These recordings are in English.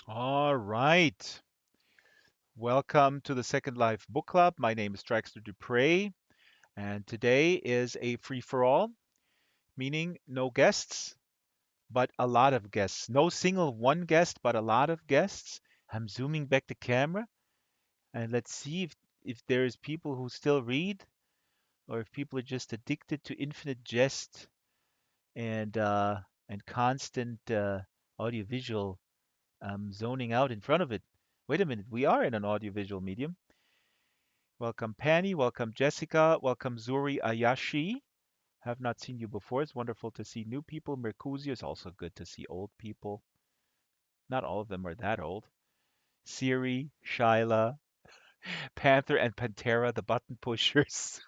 All right. Welcome to the Second Life Book Club. My name is Draxtor Dupre, and today is a free for all, meaning no guests, but a lot of guests. No single one guest, but a lot of guests. I'm zooming back the camera, and let's see if there's people who still read, or if people are just addicted to infinite jest and constant audiovisual zoning out in front of it. Wait a minute, we are in an audiovisual medium. Welcome, Pani. Welcome, Jessica. Welcome, Zuri Ayashi. Have not seen you before. It's wonderful to see new people. Mercuzio is also good to see old people. Not all of them are that old. Siri, Shyla, Panther, and Pantera, the button pushers.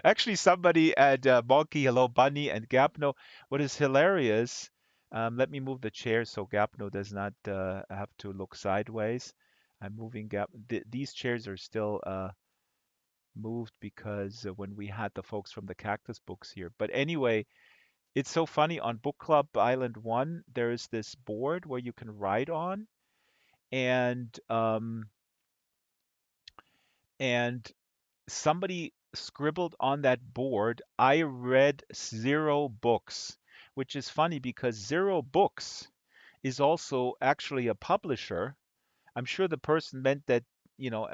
Actually, somebody at Monkey, Hello Bunny, and Gapno. What is hilarious, let me move the chair so Gapno does not have to look sideways. I'm moving Gap. These chairs are still moved because when we had the folks from the Cactus Books here. But anyway, it's so funny. On Book Club Island 1, there's this board where you can write on, and and somebody scribbled on that board, I read zero books, which is funny because Zero Books is also actually a publisher. I'm sure the person meant that,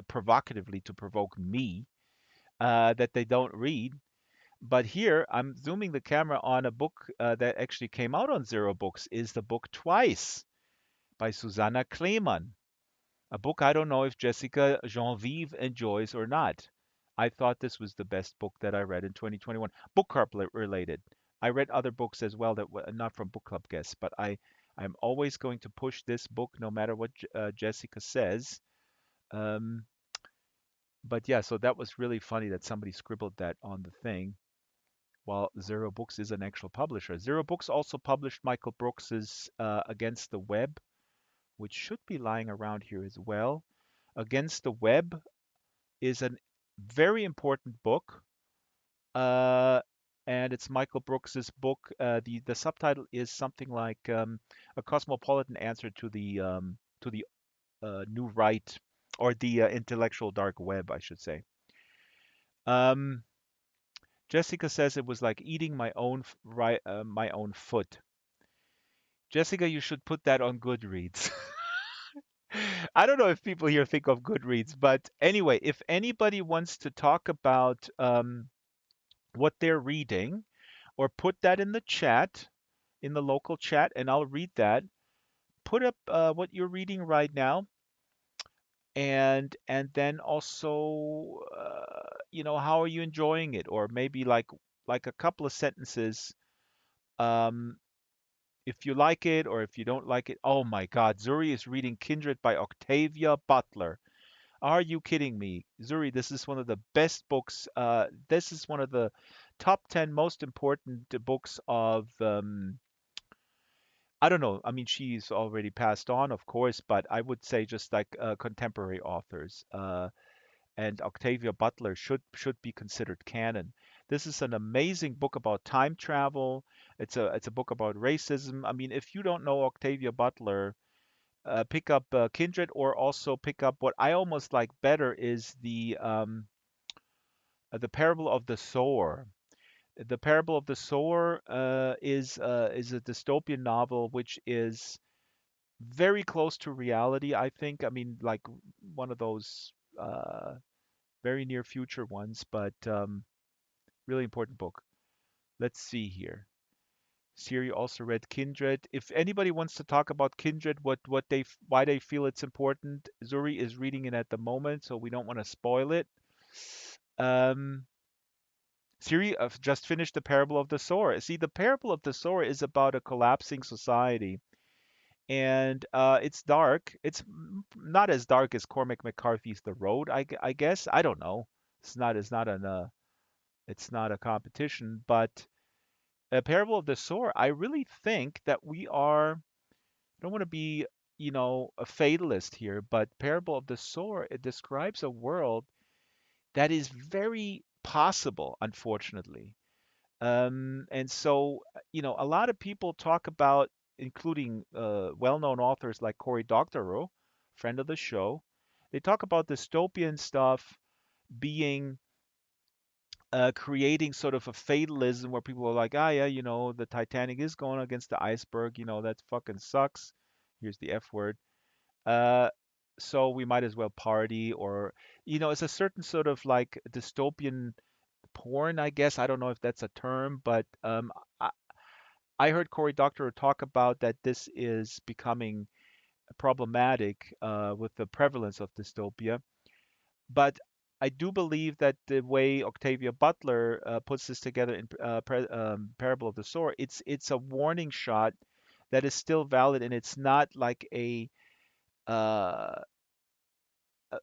provocatively to provoke me, that they don't read. But here, I'm zooming the camera on a book that actually came out on Zero Books, is the book Twice by Susanna Kleemann. A book I don't know if Jessica Jean-Vive enjoys or not. I thought this was the best book that I read in 2021, book club related. I read other books as well that were not from book club guests, but I'm always going to push this book no matter what Jessica says. Um, but yeah, so that was really funny that somebody scribbled that on the thing. While Zero Books is an actual publisher. Zero Books also published Michael Brooks's Against the Web, which should be lying around here as well. Against the Web is a very important book, uh, and it's Michael Brooks's book. The subtitle is something like a cosmopolitan answer to the new right, or the intellectual dark web, I should say. Um, Jessica says it was like eating my own foot. Jessica, you should put that on Goodreads. I don't know if people here think of Goodreads, but anyway, if anybody wants to talk about what they're reading, or put that in the chat, in the local chat, and I'll read that. Put up what you're reading right now, and then also, how are you enjoying it, or maybe like a couple of sentences. Um, if you like it or if you don't like it. Oh my God, Zuri is reading Kindred by Octavia Butler. Are you kidding me? Zuri, this is one of the best books. This is one of the top 10 most important books of, I don't know. I mean, she's already passed on, of course, but I would say just like contemporary authors. And Octavia Butler should be considered canon. This is an amazing book about time travel. It's a book about racism. I mean, if you don't know Octavia Butler, pick up Kindred, or also pick up what I almost like better is the Parable of the Sower. The Parable of the Sower is a dystopian novel which is very close to reality, I think. I mean, like one of those. very near future ones, but really important book. Let's see here. Siri also read Kindred. If anybody wants to talk about Kindred, why they feel it's important, Zuri is reading it at the moment, so we don't want to spoil it. Um, Siri just finished the Parable of the Sower. See, the Parable of the Sower is about a collapsing society, and it's dark. It's not as dark as Cormac McCarthy's The Road, I guess. I don't know. It's not a competition, but a Parable of the Sower. I really think that we are. I don't want to be, a fatalist here, but Parable of the Sower, it describes a world that is very possible, unfortunately. And so, a lot of people talk about, including well-known authors like Cory Doctorow, friend of the show, they talk about dystopian stuff being creating sort of a fatalism where people are like, ah, yeah, the Titanic is going against the iceberg, that fucking sucks. Here's the F word. Uh, so we might as well party, or, it's a certain sort of like dystopian porn, I guess. I don't know if that's a term, but I heard Cory Doctorow talk about that this is becoming problematic with the prevalence of dystopia. But I do believe that the way Octavia Butler puts this together in Parable of the Sower, it's a warning shot that is still valid, and it's not like uh,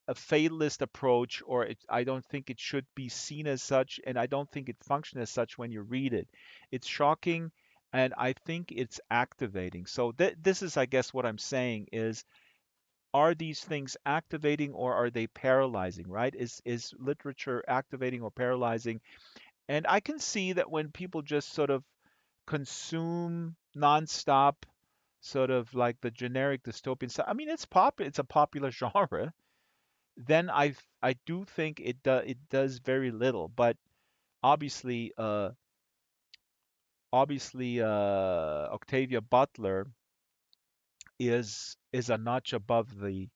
a fatalist approach, or I don't think it should be seen as such, and I don't think it functions as such when you read it. It's shocking, and I think it's activating. So this is, I guess, what I'm saying is, are these things activating or are they paralyzing, right? Is literature activating or paralyzing? And I can see that when people just sort of consume nonstop, sort of like the generic dystopian stuff. I mean, it's a popular genre, then I do think it does very little. But obviously, Octavia Butler is a notch above the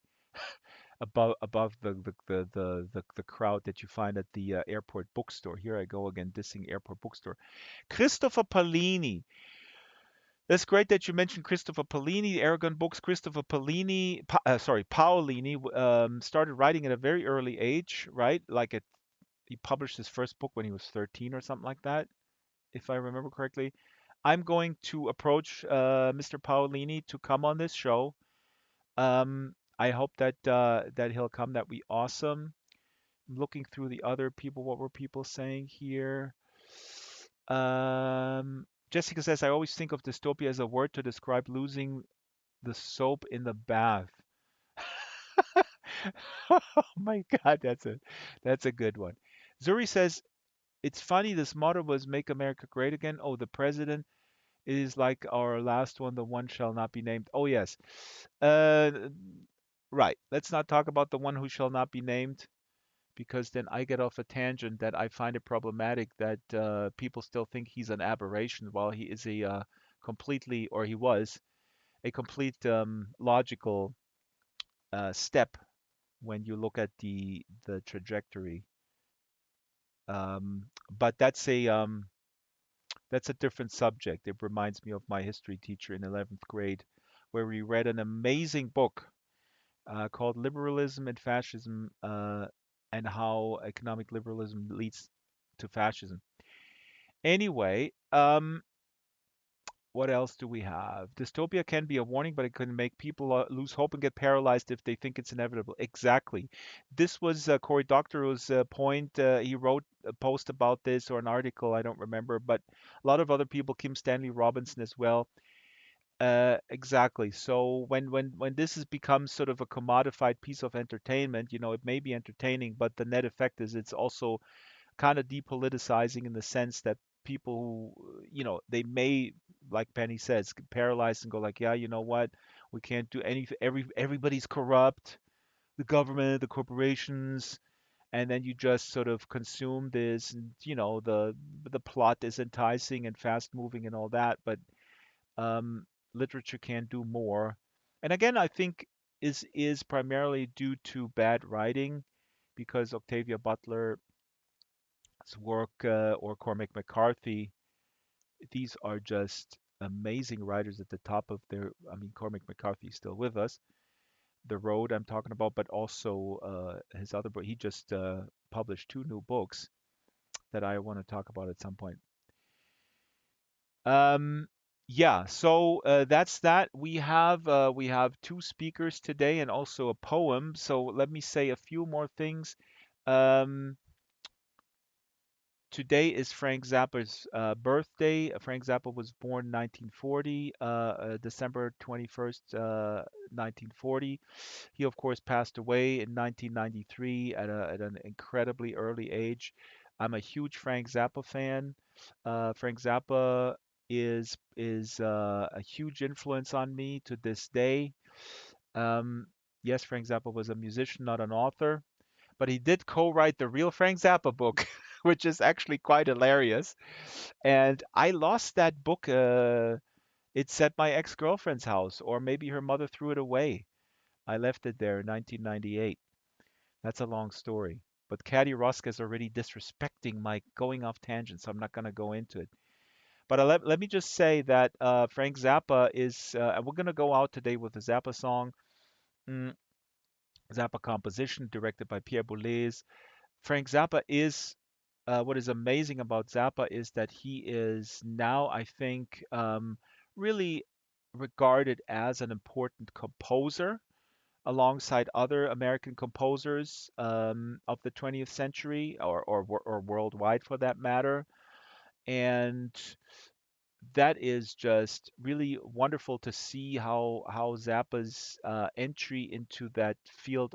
crowd that you find at the airport bookstore. Here I go again, dissing airport bookstore. Christopher Paolini. That's great that you mentioned Christopher Paolini, Aragon Books. Christopher Paolini started writing at a very early age, right? He published his first book when he was 13 or something like that, if I remember correctly. I'm going to approach Mr. Paolini to come on this show. I hope that he'll come. That'd be awesome. I'm looking through the other people. What were people saying here? Jessica says, I always think of dystopia as a word to describe losing the soap in the bath. Oh my God, that's a good one. Zuri says, it's funny this motto was "Make America Great Again." Oh, the president is like our last one, the one shall not be named. Oh yes. Uh, right. Let's not talk about the one who shall not be named, because then I get off a tangent that I find it problematic that people still think he's an aberration while he is or he was a complete logical step when you look at the trajectory. But that's a different subject. It reminds me of my history teacher in 11th grade, where we read an amazing book called Liberalism and Fascism, and how economic liberalism leads to fascism. Anyway, what else do we have? Dystopia can be a warning, but it can make people lose hope and get paralyzed if they think it's inevitable. Exactly. This was Cory Doctorow's point. He wrote a post about this, or an article, I don't remember, but a lot of other people, Kim Stanley Robinson as well. Exactly. So when this has become sort of a commodified piece of entertainment, it may be entertaining, but the net effect is it's also kind of depoliticizing in the sense that people who, they may, like Penny says, get paralyzed and go like, yeah, you know what, we can't do anything. Everybody's corrupt, the government, the corporations, and then you just sort of consume this, and the plot is enticing and fast moving and all that, but um, literature can do more. And again, I think is primarily due to bad writing. because Octavia Butler's work or Cormac McCarthy, these are just amazing writers at the top of their. I mean, Cormac McCarthy is still with us. The Road I'm talking about, but also his other book. He just published two new books that I want to talk about at some point. Um, yeah, so that's that. We have two speakers today and also a poem. So let me say a few more things. Um, Today is Frank Zappa's birthday. Frank Zappa was born 1940, December 21st, 1940. He, of course, passed away in 1993 at an incredibly early age. I'm a huge Frank Zappa fan. Frank Zappa is a huge influence on me to this day. Um, yes, Frank Zappa was a musician, not an author, but he did co-write the real Frank Zappa book, which is actually quite hilarious. And I lost that book. It's at my ex-girlfriend's house, or maybe her mother threw it away. I left it there in 1998. That's a long story. But Caddy Rusk is already disrespecting my going off tangent, so I'm not going to go into it. But let me just say that Frank Zappa and we're going to go out today with a Zappa song, mm, Zappa composition directed by Pierre Boulez. Frank Zappa is, what is amazing about Zappa is that he is now, I think, really regarded as an important composer alongside other American composers of the 20th century or worldwide for that matter. And that is just really wonderful to see how Zappa's entry into that field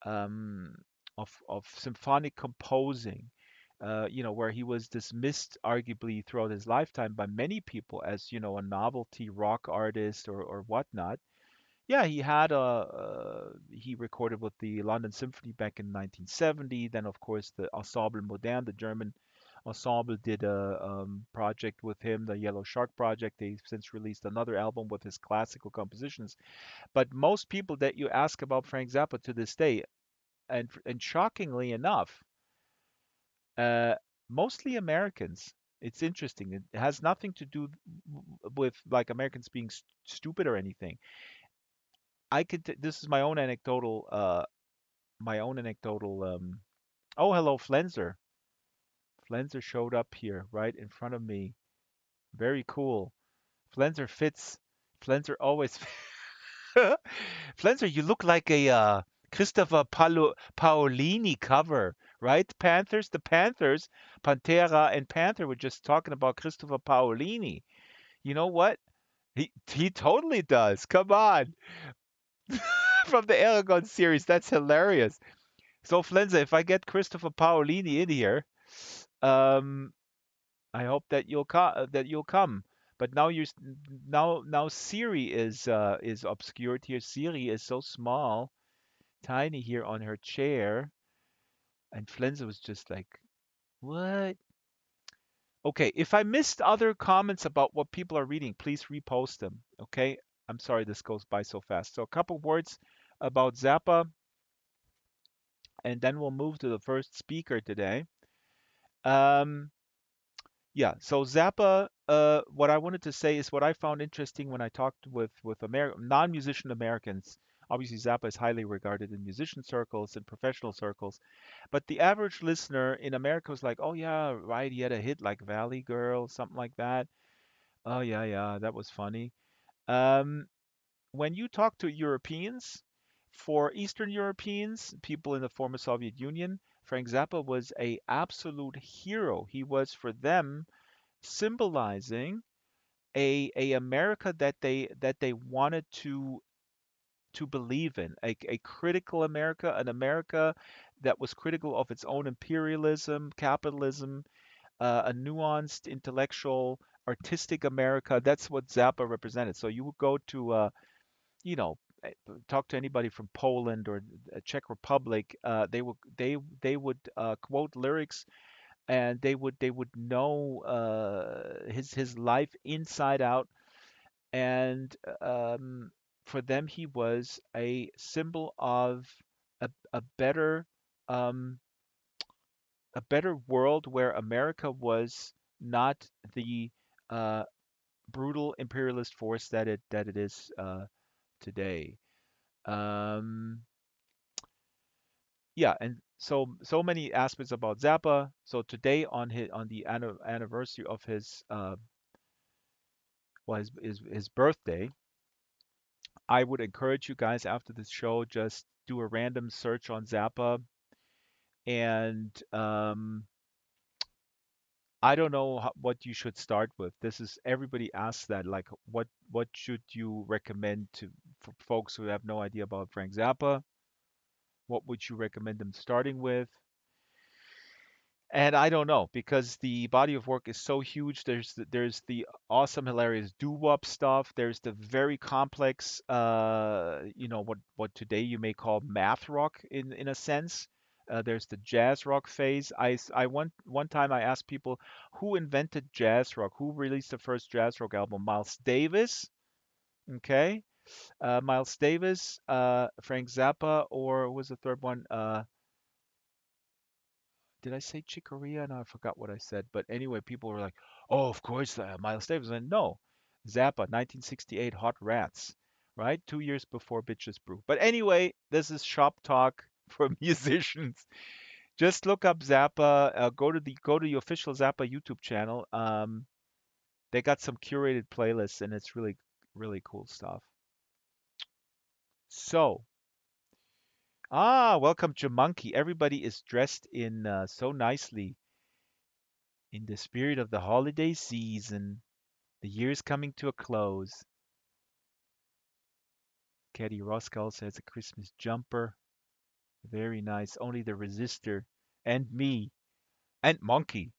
um, of symphonic composing, where he was dismissed arguably throughout his lifetime by many people as a novelty rock artist or whatnot. Yeah, he recorded with the London Symphony back in 1970. Then, of course, the Ensemble Modern, the German ensemble, did a project with him, the Yellow Shark Project. They've since released another album with his classical compositions. But most people that you ask about Frank Zappa to this day, and shockingly enough, uh, mostly Americans. It's interesting. It has nothing to do with like Americans being stupid or anything. This is my own anecdotal. Oh, hello, Flenser. Flenser showed up here right in front of me. Very cool. Flenser fits. Flenser always. Flenser, you look like a Christopher Paolini cover, right? The Panthers, Pantera and Panther were just talking about Christopher Paolini. You know what? He totally does. Come on. From the Aragon series. That's hilarious. So, Flenza, if I get Christopher Paolini in here, um, I hope that you'll come. But now Siri is obscured here. Siri is so small, tiny here on her chair, and Flenza was just like, "What?" Okay, if I missed other comments about what people are reading, please repost them. Okay, I'm sorry this goes by so fast. So a couple words about Zappa, and then we'll move to the first speaker today. Um, Yeah, so Zappa, what I wanted to say is what I found interesting when I talked with non-musician Americans. Obviously, Zappa is highly regarded in musician circles and professional circles, but the average listener in America was like, "Oh yeah, right, he had a hit like Valley Girl, something like that. Oh yeah, yeah, that was funny." Um, when you talk to Europeans, for Eastern Europeans, people in the former Soviet Union, Frank Zappa was a absolute hero. He was for them symbolizing a America that they wanted to believe in, a critical America, an America that was critical of its own imperialism, capitalism, a nuanced, intellectual, artistic America. That's what Zappa represented. So you would go to, you know, eh, talk to anybody from Poland or Czech Republic, they would quote lyrics and they would know his life inside out, and for them he was a symbol of a better um, a better world where America was not the uh, brutal imperialist force that it is today. Um, yeah, and so many aspects about Zappa. So today on the anniversary of his well his birthday, I would encourage you guys after this show just do a random search on Zappa and I don't know what you should start with. This is everybody asks that like what should you recommend to for folks who have no idea about Frank Zappa? What would you recommend them starting with? And I don't know because the body of work is so huge. There's the awesome, hilarious doo-wop stuff. There's the very complex, what today you may call math rock in a sense. There's the jazz rock phase. I one time I asked people who invented jazz rock, who released the first jazz rock album. Miles Davis, okay, Miles Davis, Frank Zappa, or what was the third one? Did I say Chick Corea? No, I forgot what I said. But anyway, people were like, "Oh, of course, Miles Davis." And no, Zappa, 1968, Hot Rats, right? 2 years before Bitches Brew. But anyway, this is shop talk for musicians. Just look up Zappa. Go to the official Zappa YouTube channel. They got some curated playlists, and it's really really cool stuff. So, welcome Jamonkey. Everybody is dressed in so nicely in the spirit of the holiday season. The year's coming to a close. Caddy Roscoe says a Christmas jumper. Very nice. Only the resistor and me and Monkey.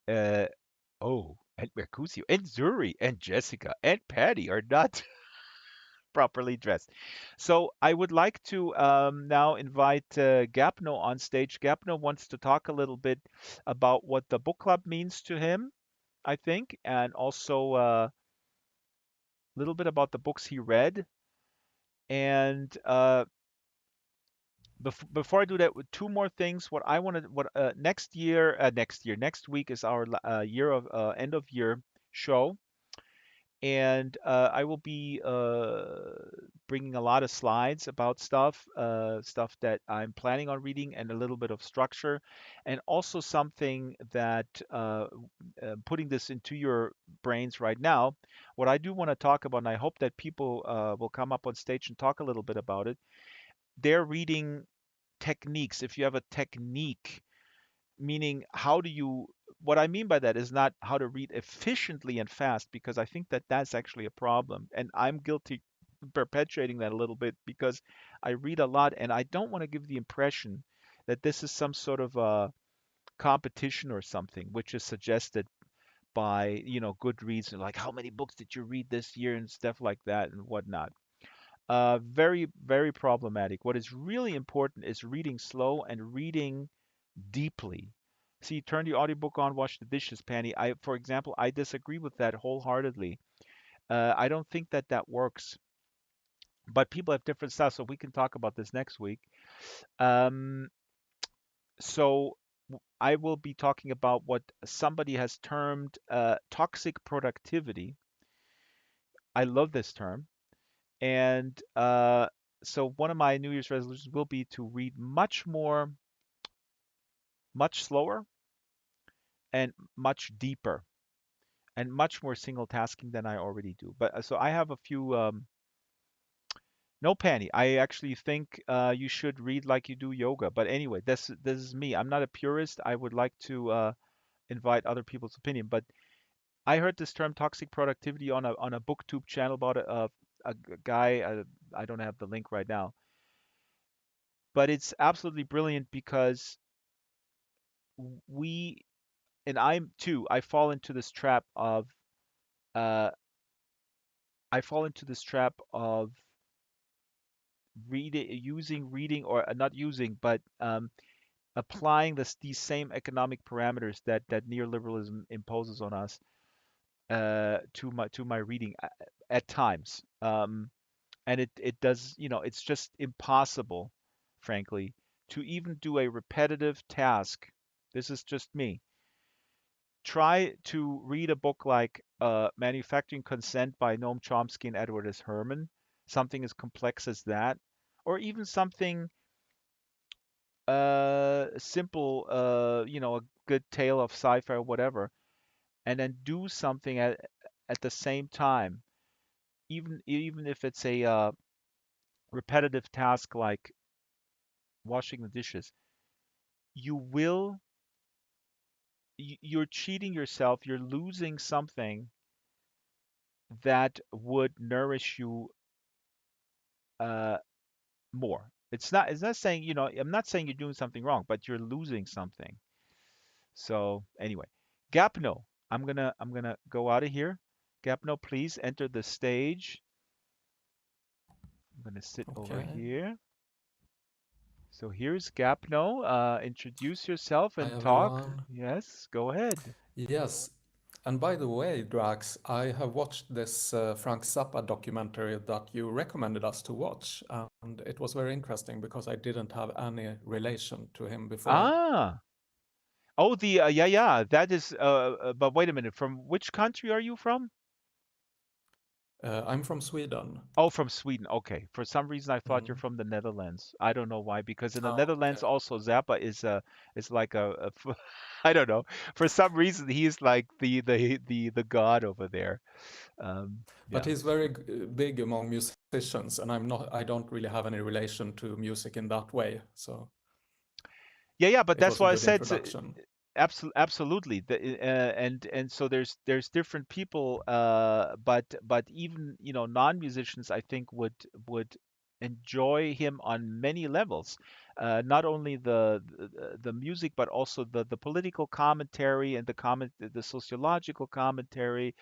Uh and Mercutio and Zuri and Jessica and Patty are not properly dressed. So I would like to now invite Gapno on stage. Gapno wants to talk a little bit about what the book club means to him, I think, and also a little bit about the books he read. And before I do that, with two more things, what I want to, what next week is our year of end of year show, and I will be bringing a lot of slides about stuff that I'm planning on reading, and a little bit of structure, and also something that putting this into your brains right now. What I do want to talk about, and I hope that people will come up on stage and talk a little bit about it. They're reading techniques. If you have a technique, meaning how do you, what I mean by that is not how to read efficiently and fast, because I think that that's actually a problem. And I'm guilty perpetuating that a little bit because I read a lot and I don't want to give the impression that this is some sort of a competition or something, which is suggested by, Goodreads, and like how many books did you read this year and stuff like that and whatnot. Very, very problematic. What is really important is reading slow and reading deeply. See, turn the audiobook on, wash the dishes, Penny. For example, I disagree with that wholeheartedly. I don't think that that works. But people have different styles, so we can talk about this next week. Um, so I will be talking about what somebody has termed toxic productivity. I love this term. And so one of my New Year's resolutions will be to read much slower, and much deeper, and much more single tasking than I already do. But so I have a few. No, Penny. I actually think you should read like you do yoga. But anyway, this is me. I'm not a purist. I would like to invite other people's opinion. But I heard this term toxic productivity on a BookTube channel about a guy. I don't have the link right now, but it's absolutely brilliant because we, and I'm too. Uh, I fall into this trap of reading, or not using, but applying these same economic parameters that neoliberalism imposes on us to my reading at times. and it does, it's just impossible, frankly, to even do a repetitive task. This is just me. Try to read a book like Manufacturing Consent by Noam Chomsky and Edward S. Herman, something as complex as that, or even something simple, a good tale of sci-fi or whatever, and then do something at the same time, even if it's a repetitive task like washing the dishes. You will you're cheating yourself. You're losing something that would nourish you uh, more. It's not saying, I'm not saying you're doing something wrong, but you're losing something. So anyway, Gapno, I'm gonna go out of here. Gapno, please enter the stage. I'm gonna sit over Okay. here. So here's Gapno. Introduce yourself Hi and talk. everyone. Yes, go ahead. Yes. And by the way, Drax, I have watched this Frank Zappa documentary that you recommended us to watch, and it was very interesting because I didn't have any relation to him before. Ah, oh, yeah, yeah, that is. But wait a minute. From which country are you from? I'm from Sweden. Oh, from Sweden. Okay. For some reason, I thought you're Mm. from the Netherlands. I don't know why, because in the Oh, Netherlands okay. also Zappa is like I don't know. For some reason, he's like the god over there. But Yeah. he's very big among musicians, and I'm not. I don't really have any relation to music in that way, so Yeah, yeah, but it that's was a why I good said introduction. absolutely. And so there's different people, but even non-musicians I think would enjoy him on many levels. Not only the music, but also the political commentary and the sociological commentary.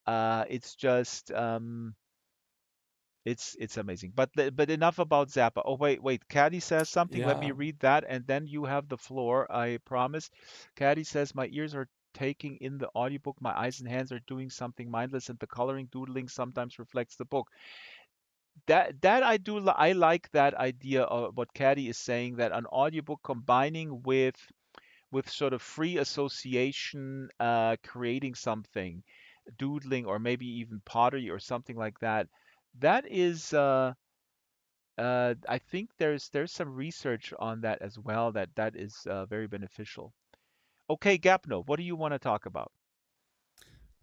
It's just it's amazing. But enough about Zappa. Oh wait, Caddy says something. Let me Yeah, read that, and then you have the floor. I promise. Caddy says my ears are taking in the audiobook. My eyes and hands are doing something mindless, and the coloring, doodling sometimes reflects the book. That I do. I like that idea of what Caddy is saying. That an audiobook combining with sort of free association, creating something, doodling, or maybe even pottery or something like that. That is. I think there's some research on that as well that is very beneficial. Okay, Gapno, what do you want to talk about?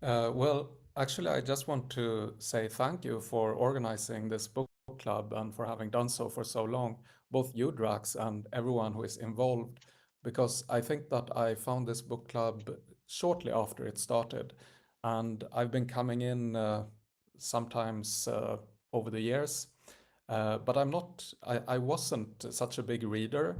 Well, actually, I just want to say thank you for organizing this book club and for having done so for so long, both you, Drax, and everyone who is involved, because I think that I found this book club shortly after it started, and I've been coming in sometimes over the years, but I wasn't such a big reader.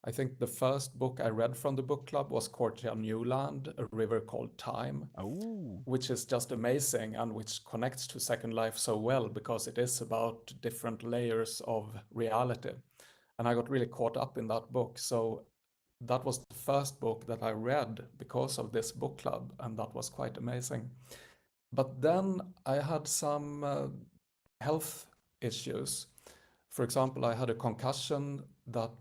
I think the first book I read from the book club was Cortia Newland, A River Called Time, Oh, which is just amazing and which connects to Second Life so well because it is about different layers of reality. And I got really caught up in that book. So that was the first book that I read because of this book club, and that was quite amazing. But then I had some health issues. For example, I had a concussion that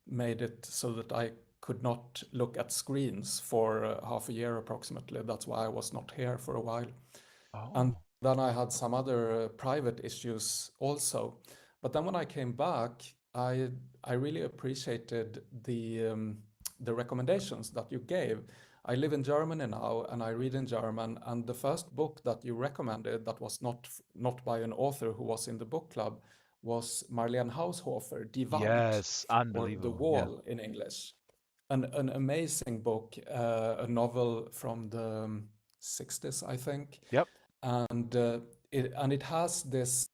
made it so that I could not look at screens for half a year approximately. That's why I was not here for a while. And oh, then I had some other private issues also. But then when I came back, I really appreciated the recommendations that you gave. I live in Germany now and I read in German. And the first book that you recommended that was not by an author who was in the book club was Marlene Haushofer, Die Wand, yes, or The unbelievable. Yeah. Wall in English. An amazing book, a novel from the 60s, I think, Yep. and it has this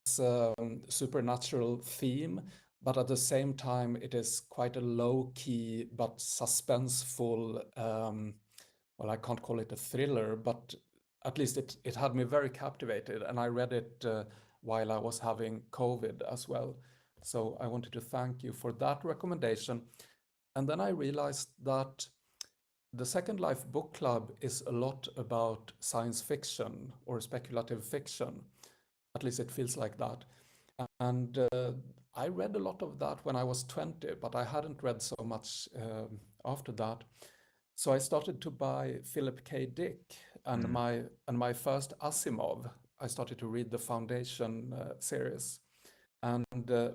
supernatural theme, but at the same time it is quite a low key but suspenseful. Well, I can't call it a thriller, but at least it had me very captivated, and I read it while I was having COVID as well. So I wanted to thank you for that recommendation. And then I realized that the Second Life Book Club is a lot about science fiction or speculative fiction. At least it feels like that. And I read a lot of that when I was 20, but I hadn't read so much after that. So I started to buy Philip K. Dick and Mm. my first Asimov. I started to read the Foundation series. And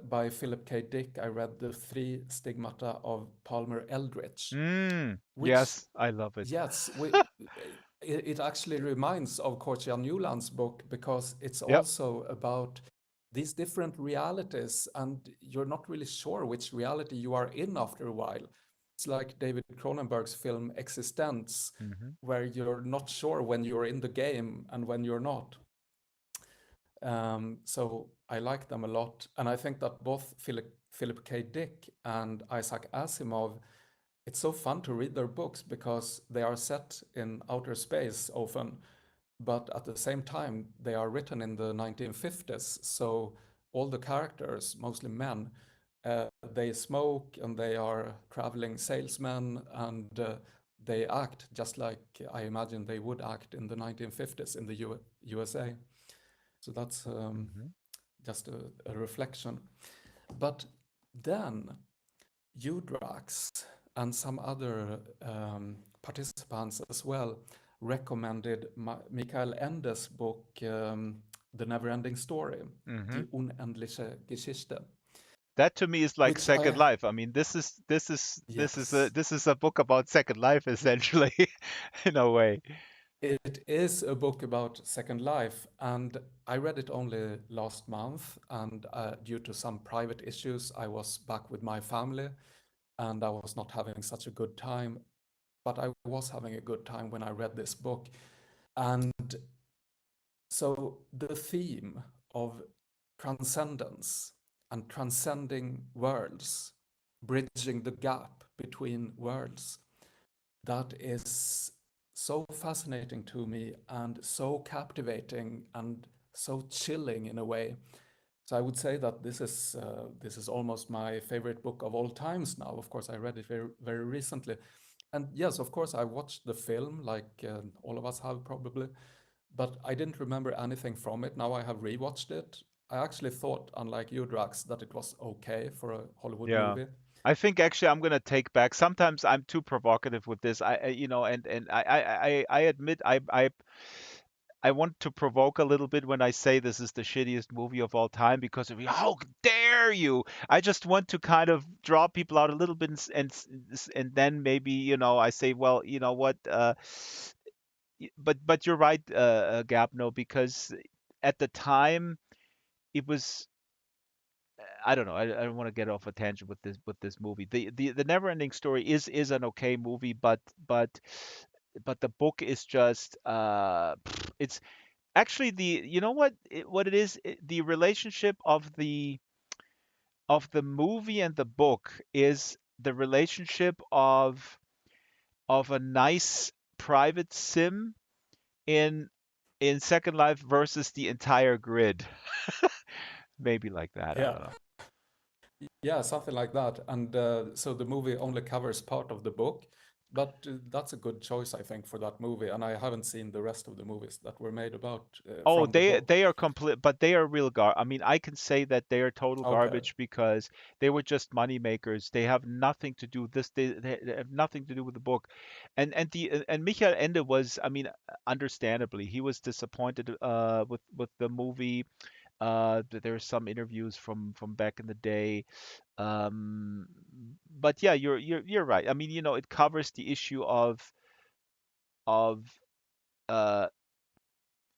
by Philip K. Dick, I read The Three Stigmata of Palmer Eldritch, Mm. which, Yes, I love it. yes, it actually reminds of Cortia Newland's book because it's Yep. also about these different realities, and you're not really sure which reality you are in after a while. It's like David Cronenberg's film Existence, Hmm. where you're not sure when you're in the game and when you're not. So I like them a lot, and I think that both Philip K. Dick and Isaac Asimov, it's so fun to read their books because they are set in outer space often, but at the same time they are written in the 1950s. So all the characters, mostly men, they smoke and they are traveling salesmen, and they act just like I imagine they would act in the 1950s in the USA. So that's Hmm. just a reflection. But then Udrax and some other participants as well recommended Michael Ende's book, The Never-Ending Story, Hmm. Die unendliche Geschichte, That to me is like which Second I, Life. I mean, this is a yes, this is a book about Second Life essentially, in a way. it is a book about Second Life, and I read it only last month, and due to some private issues, I was back with my family, and I was not having such a good time, but I was having a good time when I read this book. And so the theme of transcendence and transcending worlds, bridging the gap between worlds, that is so fascinating to me and so captivating and so chilling in a way. So I would say that this is almost my favorite book of all times now. Of course, I read it very recently, and yes, of course, I watched the film like all of us have probably, but I didn't remember anything from it. Now I have rewatched it. I actually thought, unlike you, Drax, that it was okay for a Hollywood Yeah. movie. I think actually I'm gonna take back. Sometimes I'm too provocative with this. And I admit I want to provoke a little bit when I say this is the shittiest movie of all time because of how dare you? I just want to kind of draw people out a little bit and then maybe I say, well, you know what? But you're right, Gabno, because at the time it was. I don't know. I don't want to get off a tangent with this movie. The Neverending Story is an okay movie, but the book is just it's actually the you know what it is the relationship of the movie and the book is the relationship of a nice private sim in Second Life versus the entire grid. Maybe like that. I Yeah, don't know. yeah, something like that. And so the movie only covers part of the book, but that's a good choice, I think, for that movie. And I haven't seen the rest of the movies that were made about Oh, from the they book. they are complete, but they are real I mean, I can say that they are total Okay. garbage because they were just money makers. They have nothing to do this. They have nothing to do with the book, and Michael Ende was, I mean, understandably, he was disappointed with the movie. There are some interviews from back in the day. Um, but yeah, you're right. I mean, it covers the issue of uh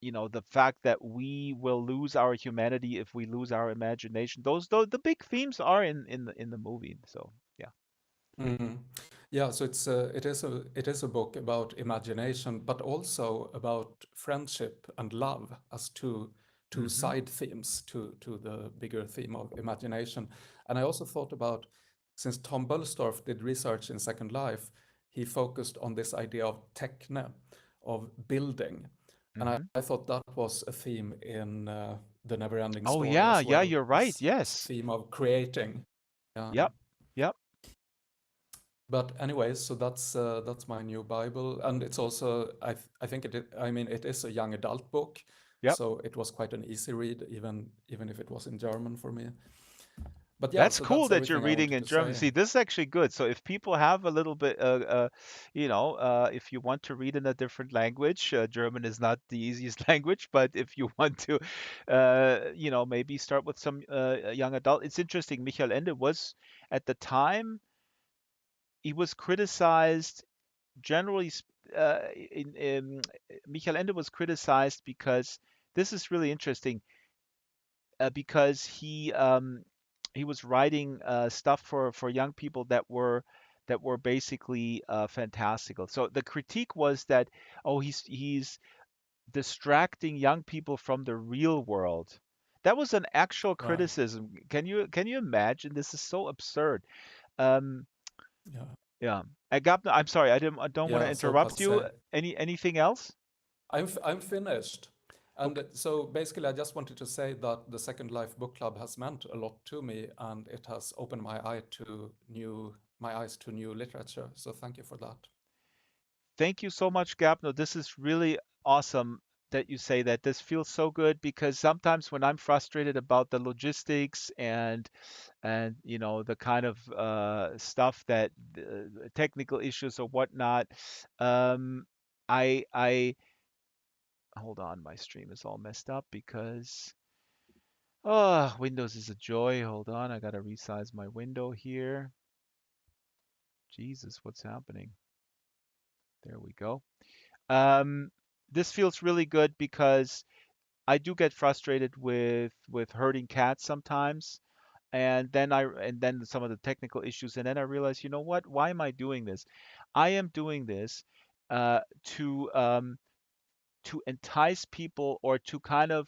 the fact that we will lose our humanity if we lose our imagination. Those the big themes are in the movie. So yeah. Mhm. Yeah, so it is a book about imagination, but also about friendship and love as two Hmm. side themes to the bigger theme of imagination. And I also thought about, since Tom Bullstorff did research in Second Life, he focused on this idea of techne, of building, and Hmm. I thought that was a theme in the Never-Ending Oh Story yeah, as yeah, well. you're right. This Yes. theme of creating. Yeah. Yep. Yep. But anyways, so that's my new Bible, and it's also I think I mean it is a young adult book, Yep. so it was quite an easy read, even if it was in German for me. But yeah, That's so cool that's that you're everything I reading wanted in to German. say. See, this is actually good. So if people have a little bit, if you want to read in a different language, German is not the easiest language, but if you want to, maybe start with some young adult. It's interesting. Michael Ende was, at the time, he was criticized generally. Michael Ende was criticized because this is really interesting because he was writing stuff for young people that were basically fantastical. So the critique was that, oh, he's distracting young people from the real world. That was an actual Right. criticism. Can you imagine? This is so absurd. Um, Yeah. yeah. I'm sorry. I don't want to Yeah. So interrupt you. passé. Anything else? I'm finished. Okay. And so basically, I just wanted to say that the Second Life Book Club has meant a lot to me, and it has opened my eyes to new literature. So thank you for that. Thank you so much, Gabno. This is really awesome that you say that. This feels so good because sometimes when I'm frustrated about the logistics and the kind of stuff that technical issues or whatnot, I hold on, my stream is all messed up because Windows is a joy. Hold on, I gotta resize my window here. Jesus, what's happening? There we go. Um, this feels really good because I do get frustrated with herding cats sometimes, and then some of the technical issues, and then I realize, you know what? Why am I doing this? I am doing this uh, to entice people or to kind of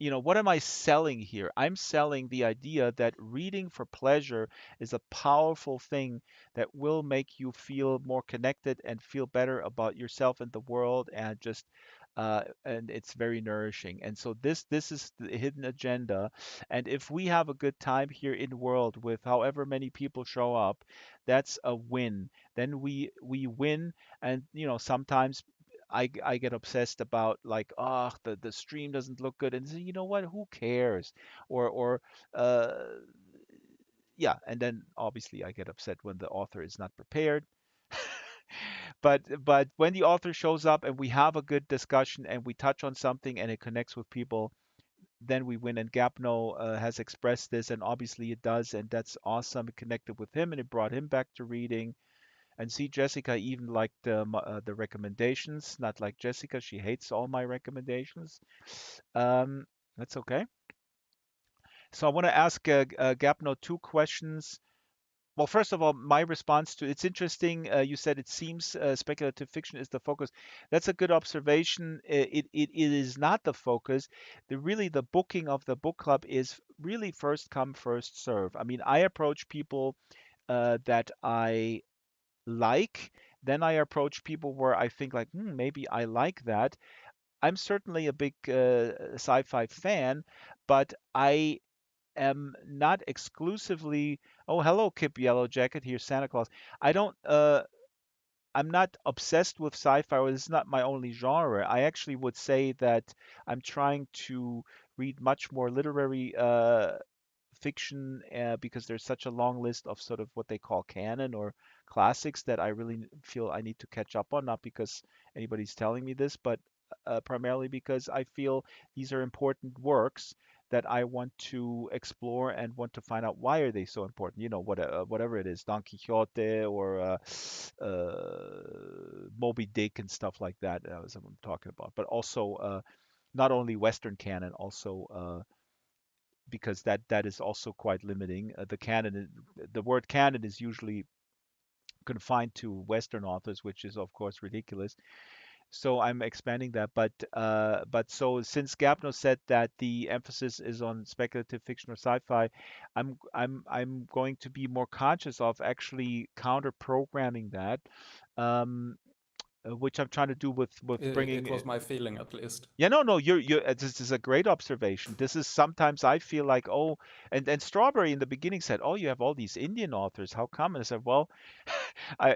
what am I selling here? I'm selling the idea that reading for pleasure is a powerful thing that will make you feel more connected and feel better about yourself and the world, and it's very nourishing. And so this is the hidden agenda. And if we have a good time here in the world with however many people show up, that's a win. Then we win, and sometimes I get obsessed about like, oh, the stream doesn't look good, and say, you know what, who cares? Or uh, yeah, and then obviously I get upset when the author is not prepared. But when the author shows up and we have a good discussion and we touch on something and it connects with people, then we win. And Gapno has expressed this, and obviously it does, and that's awesome. It connected with him and it brought him back to reading. And see, Jessica even liked the recommendations, not like Jessica. She hates all my recommendations. Um, that's okay. So I want to ask Gapno two questions. Well, first of all, my response to it's interesting. You said it seems speculative fiction is the focus. That's a good observation. It is not the focus. The booking of the book club is really first come, first serve. I mean, I approach people that I like, then I approach people where I think like, maybe I like that. I'm certainly a big sci-fi fan, but I am not exclusively. Oh, hello, Kip Yellow Jacket. Here's Santa Claus. I don't. I'm not obsessed with sci-fi, or this is not my only genre. I actually would say that I'm trying to read much more literary fiction because there's such a long list of sort of what they call canon or classics that I really feel I need to catch up on, not because anybody's telling me this, but primarily because I feel these are important works that I want to explore and want to find out why are they so important. Whatever it is, Don Quixote or Moby Dick and stuff like that. Is what I'm talking about, but also not only Western canon, also because that is also quite limiting. The word canon is usually confined to Western authors, which is of course ridiculous. So I'm expanding that. But so since Gapno said that the emphasis is on speculative fiction or sci-fi, I'm going to be more conscious of actually counter programming that. Um, which I'm trying to do with It bringing. was my feeling, at least. Yeah, no, no, this is a great observation. This is sometimes I feel like, oh, and Strawberry in the beginning said, oh, you have all these Indian authors. How come? And I said, well,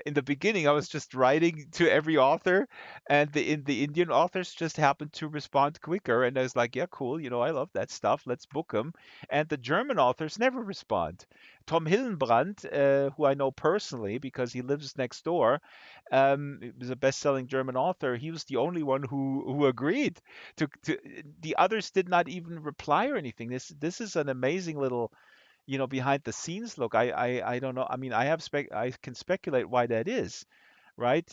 in the beginning, I was just writing to every author, and the Indian authors just happened to respond quicker. And I was like, yeah, cool. I love that stuff. Let's book them. And the German authors never respond. Tom Hillenbrand, who I know personally because he lives next door, he was a best-selling German author. He was the only one who agreed. To the others did not even reply or anything. This is an amazing little behind the scenes look. I don't know. I mean, I can speculate why that is, right?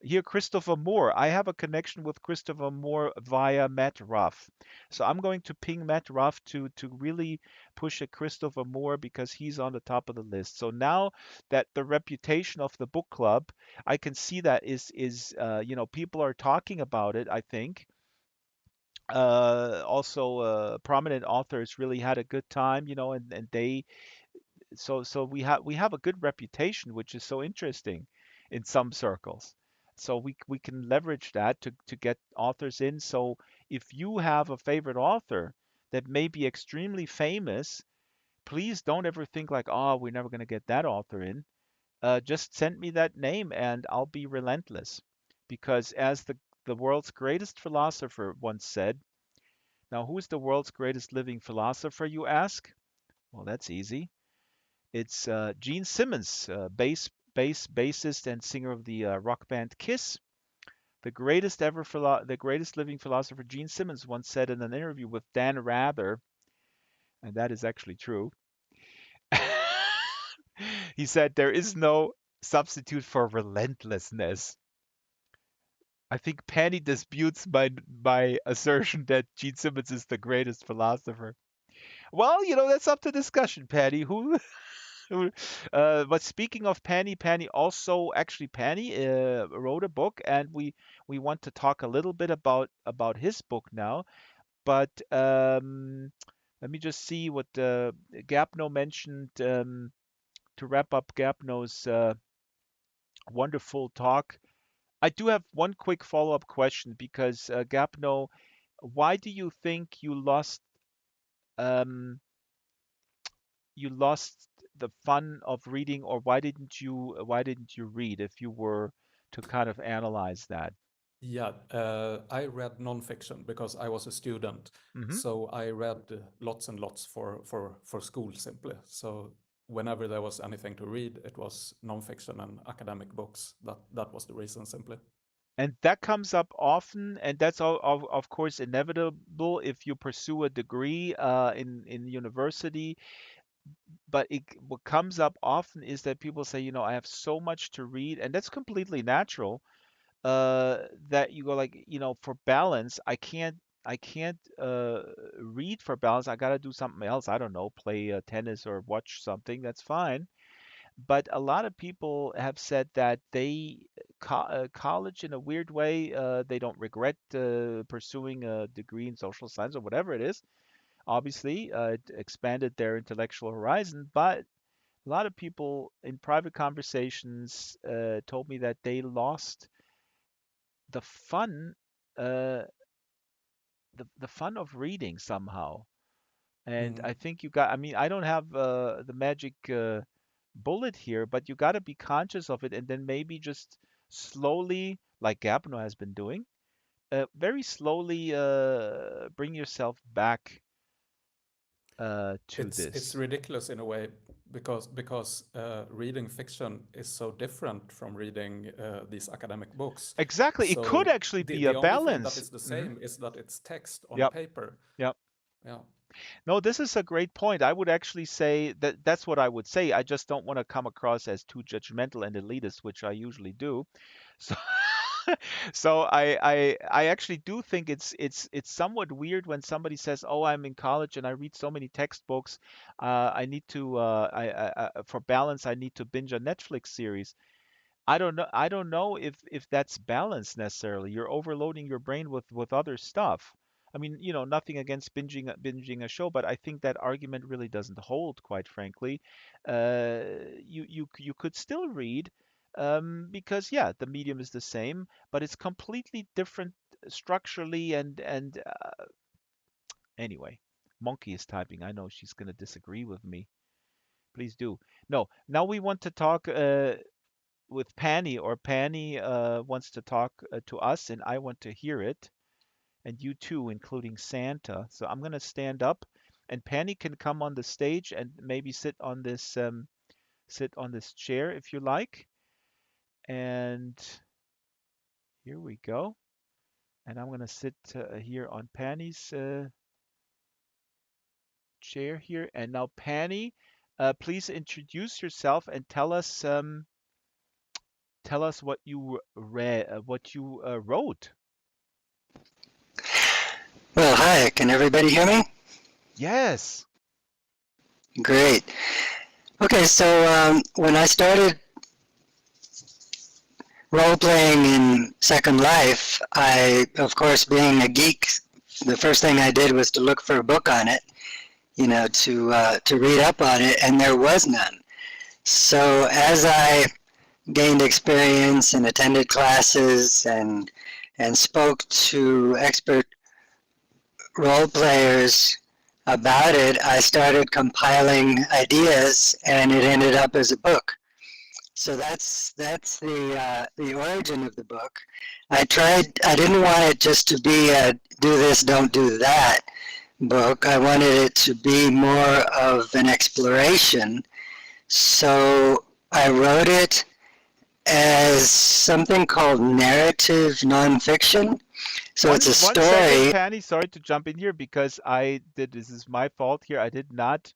Here, Christopher Moore. I have a connection with Christopher Moore via Matt Ruff. So I'm going to ping Matt Ruff to really push at Christopher Moore because he's on the top of the list. So now that the reputation of the book club, I can see that people are talking about it, I think. Also, prominent authors really had a good time, and they so we have a good reputation, which is so interesting in some circles. So we can leverage that to get authors in. So if you have a favorite author that may be extremely famous, please don't ever think like, oh, we're never going to get that author in. Just send me that name and I'll be relentless. Because as the world's greatest philosopher once said, now who's the world's greatest living philosopher, you ask? Well, that's easy. It's Gene Simmons, bassist and singer of the rock band Kiss. The greatest living philosopher, Gene Simmons, once said in an interview with Dan Rather, and that is actually true. He said there is no substitute for relentlessness. I think Penny disputes my assertion that Gene Simmons is the greatest philosopher. Well, that's up to discussion, Patty. Who but speaking of Penny also actually Penny wrote a book, and we want to talk a little bit about his book now. But let me just see what Gapno mentioned to wrap up Gapno's wonderful talk. I do have one quick follow-up question because Gapno, why do you think um, you lost the fun of reading, or why didn't you read if you were to kind of analyze that? Yeah, I read nonfiction because I was a student. Hmm. So I read lots and lots for school simply. So whenever there was anything to read, it was nonfiction and academic books. That was the reason simply. And that comes up often, and that's all, of course inevitable if you pursue a degree in university. But what comes up often is that people say, I have so much to read, and that's completely natural. That you go like, for balance, I can't read for balance. I gotta do something else. I don't know, play tennis or watch something. That's fine. But a lot of people have said that college in a weird way, they don't regret pursuing a degree in social science or whatever it is. Obviously, it expanded their intellectual horizon, but a lot of people in private conversations told me that they lost the fun, uh, the fun of reading somehow. And Mm. I think I mean, I don't have the magic bullet here, but you got to be conscious of it and then maybe just slowly, like Gabno has been doing, very slowly bring yourself back to It's this. ridiculous in a way because reading fiction is so different from reading these academic books. Exactly. It could So actually be a the only thing that balance. is the Hmm. same is that it's text on Yep. paper. Yep. Yeah. No, this is a great point. I would actually say that that's what I would say. I just don't want to come across as too judgmental and elitist, which I usually do. So, so I actually do think it's somewhat weird when somebody says, "Oh, I'm in college and I read so many textbooks. I need to for balance, I need to binge a Netflix series." I don't know if that's balanced necessarily. You're overloading your brain with other stuff. I mean, nothing against binging a show, but I think that argument really doesn't hold, quite frankly. You could still read, because yeah, the medium is the same, but it's completely different structurally and anyway. Monkey is typing. I know she's gonna disagree with me. Please do. No, now we want to talk with Panny, or Panny wants to talk to us, and I want to hear it, and you too, including Santa. So I'm gonna stand up, and Panny can come on the stage and maybe sit on this chair if you like. And here we go. And I'm gonna sit here on Panny's chair here. And now, Panny, please introduce yourself and tell us what you read, what you wrote. Well, hi, can everybody hear me? Yes. Great. Okay, so when I started role playing in Second Life, of course, being a geek, the first thing I did was to look for a book on it, to read up on it, and there was none. So as I gained experience and attended classes and spoke to expert role players about it, I started compiling ideas, and it ended up as a book. So that's the origin of the book. I didn't want it just to be a do this, don't do that book. I wanted it to be more of an exploration. So I wrote it as something called narrative nonfiction. So it's a One second, story. Panny. Sorry to jump in here because this is my fault here. I did not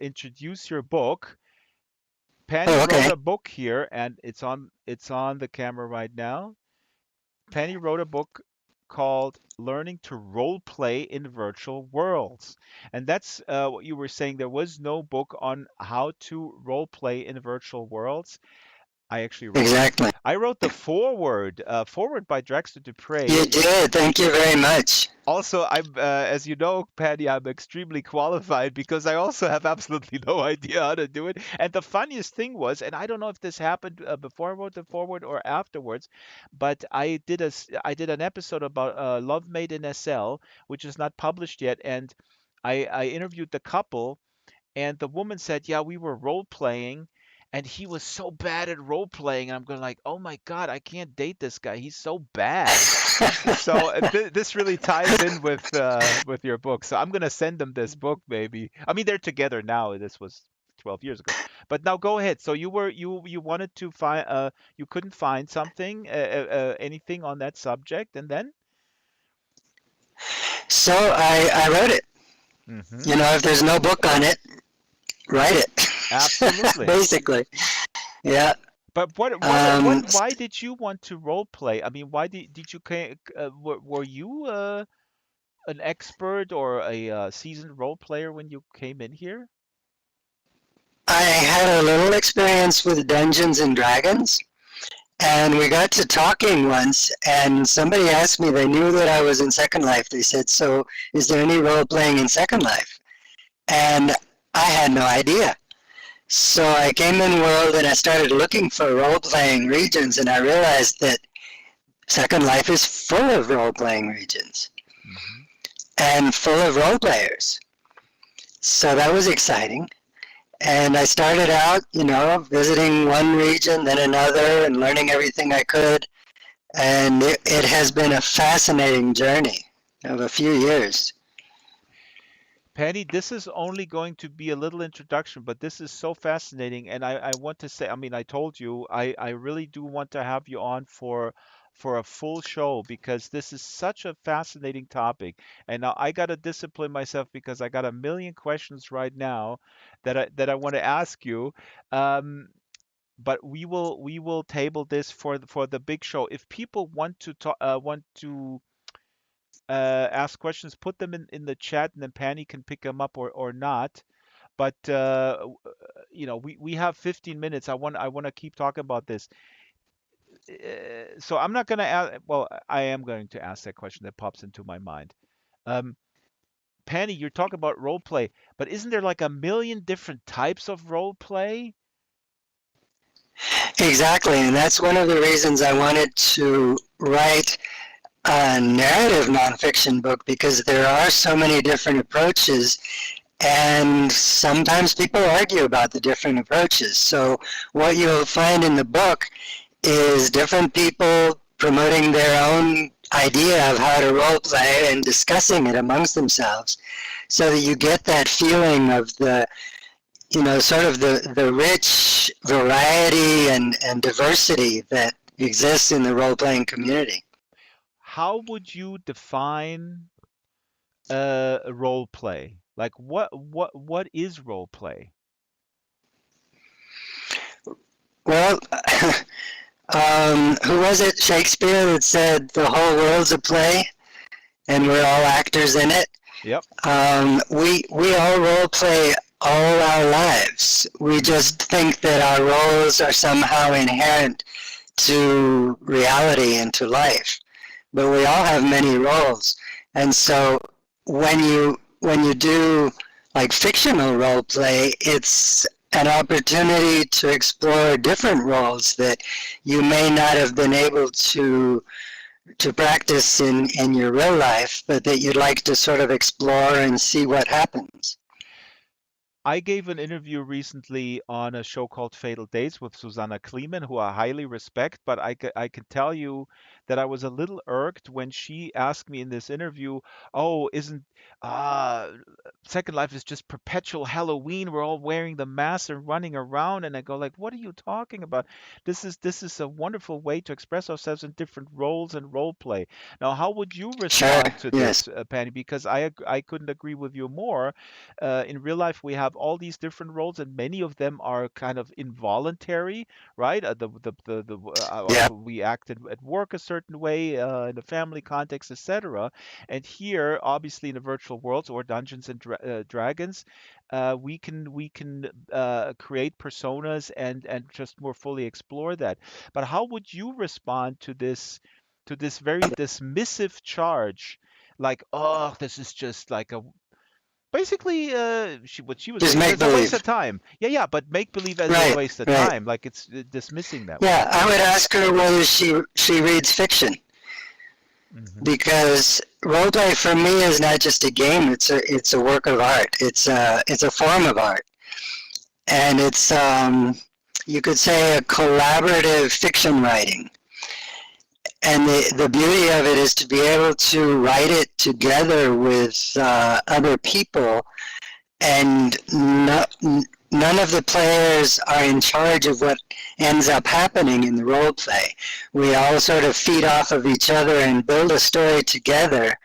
introduce your book. Penny Oh, wrote okay. a book here, and it's on the camera right now. Penny wrote a book called "Learning to Role Play in Virtual Worlds," and that's what you were saying. There was no book on how to role play in virtual worlds. I actually wrote the Exactly. I wrote the forward by Draxtor Dupre. You did. Thank you very much. Also, as you know, Patty, I'm extremely qualified because I also have absolutely no idea how to do it. And the funniest thing was, and I don't know if this happened before I wrote the forward or afterwards, but I did an episode about Love Made in SL, which is not published yet, and I interviewed the couple, and the woman said, "Yeah, we were role playing." And he was so bad at role playing, and I'm going like, "Oh my God, I can't date this guy. He's so bad." So this really ties in with your book. So I'm gonna send them this book, maybe. I mean, they're together now. This was 12 years ago. But now go ahead. So you wanted to find you couldn't find something anything on that subject, and then. So I wrote it. Hmm. If there's no book on it, write it. Absolutely. Basically. Yeah. But Um, why did you want to role play? I mean, why did you were you an expert or a seasoned role player when you came in here? I had a little experience with Dungeons and Dragons, and we got to talking once, and somebody asked me, they knew that I was in Second Life. They said, so is there any role playing in Second Life? And I had no idea. So I came in World and I started looking for role playing regions, and I realized that Second Life is full of role playing regions Hmm. and full of role players. So that was exciting. And I started out, visiting one region, then another, and learning everything I could. And it has been a fascinating journey of a few years. Penny, this is only going to be a little introduction, but this is so fascinating. And I want to say, I mean, I told you, I really do want to have you on for a full show because this is such a fascinating topic. And now I got to discipline myself because I got a million questions right now that I want to ask you. Um, but we will table this for the big show. If people want to ask questions, put them in the chat, and then Penny can pick them up or not. But we have 15 minutes. I want to keep talking about this. So I'm not going to ask. Well, I am going to ask that question that pops into my mind. Um, Penny, you're talking about role play, but isn't there like a million different types of role play? Exactly, and that's one of the reasons I wanted to write a narrative nonfiction book, because there are so many different approaches, and sometimes people argue about the different approaches. So what you'll find in the book is different people promoting their own idea of how to role play and discussing it amongst themselves, so that you get that feeling of the, sort of the rich variety and diversity that exists in the role-playing community. How would you define role play? Like what is role play? Well, who was it? Shakespeare that said the whole world's a play and we're all actors in it. Yep. We all role play all our lives. We just think that our roles are somehow inherent to reality and to life, but we all have many roles. And so when you do like fictional role play, it's an opportunity to explore different roles that you may not have been able to practice in your real life, but that you'd like to sort of explore and see what happens. I gave an interview recently on a show called Fatal Dates with Susanna Kleeman, who I highly respect, but I can tell you that I was a little irked when she asked me in this interview, "Oh, isn't uh, Second Life is just perpetual Halloween? We're all wearing the masks and running around." And I go like, "What are you talking about? This is a wonderful way to express ourselves in different roles and role play." Now, how would you Sure, respond to yes. this, Penny? Because I couldn't agree with you more. In real life, we have all these different roles, and many of them are kind of involuntary, right? Yeah, We act at work a certain way, in a family context, etc. And here, obviously, in the virtual worlds or Dungeons and Dragons, we can create personas and just more fully explore that. But how would you respond to this very dismissive charge? Like, oh, this is just like a basically, what she was just saying is make it's a waste of believe. time. Yeah, yeah, but make believe as a Right, waste of right. time, like it's dismissing that way. Yeah, I would ask her whether she reads fiction, Hmm. because roleplay for me is not just a game. It's a work of art. It's a form of art, and it's you could say a collaborative fiction writing. And the beauty of it is to be able to write it together with other people, and none of the players are in charge of what ends up happening in the role play. We all sort of feed off of each other and build a story together.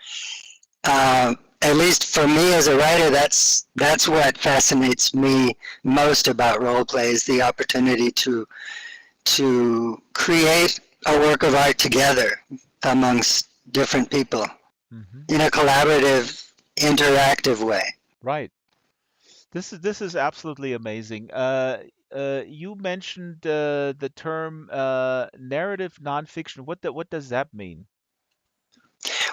At least for me as a writer, that's what fascinates me most about role play, is the opportunity to create a work of art together amongst different people Hmm. in a collaborative, interactive way. Right. This is absolutely amazing. You mentioned the term narrative nonfiction. What does that mean?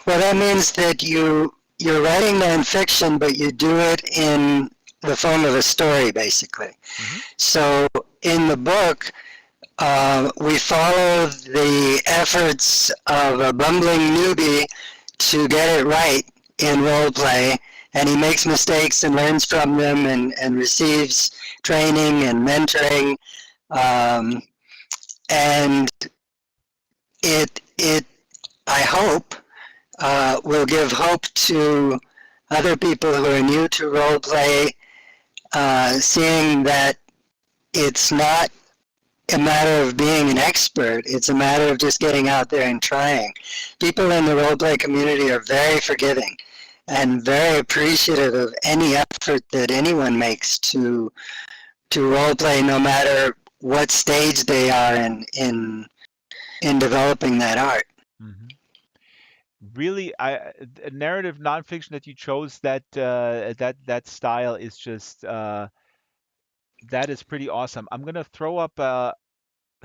Well, that means that you're writing nonfiction, but you do it in the form of a story, basically. Hmm. So in the book, we follow the efforts of a bumbling newbie to get it right in role play, and he makes mistakes and learns from them, and receives training and mentoring, um, and it I hope will give hope to other people who are new to role play, seeing that it's not a matter of being an expert. It's a matter of just getting out there and trying. People in the role play community are very forgiving and very appreciative of any effort that anyone makes to role play, no matter what stage they are in developing that art. Hmm. Really, a narrative nonfiction that you chose, that style is just that is pretty awesome. I'm gonna throw up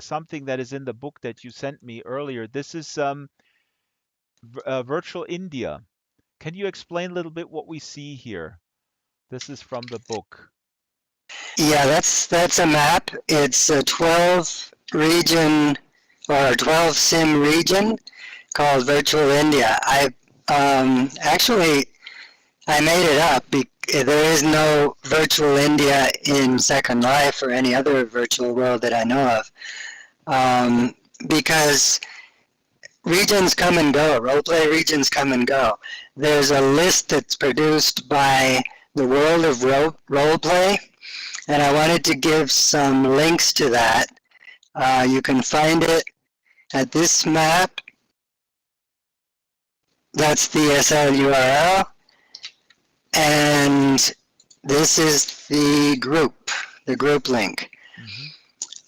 something that is in the book that you sent me earlier. This is Virtual India. Can you explain a little bit what we see here? This is from the book. Yeah, that's a map. It's a 12 region or 12 sim region called Virtual India. Actually I made it up. There is no Virtual India in Second Life or any other virtual world that I know of, because regions come and go. Roleplay regions come and go. There's a list that's produced by the World of Roleplay, and I wanted to give some links to that. You can find it at this map. That's the SL URL, and this is the group link.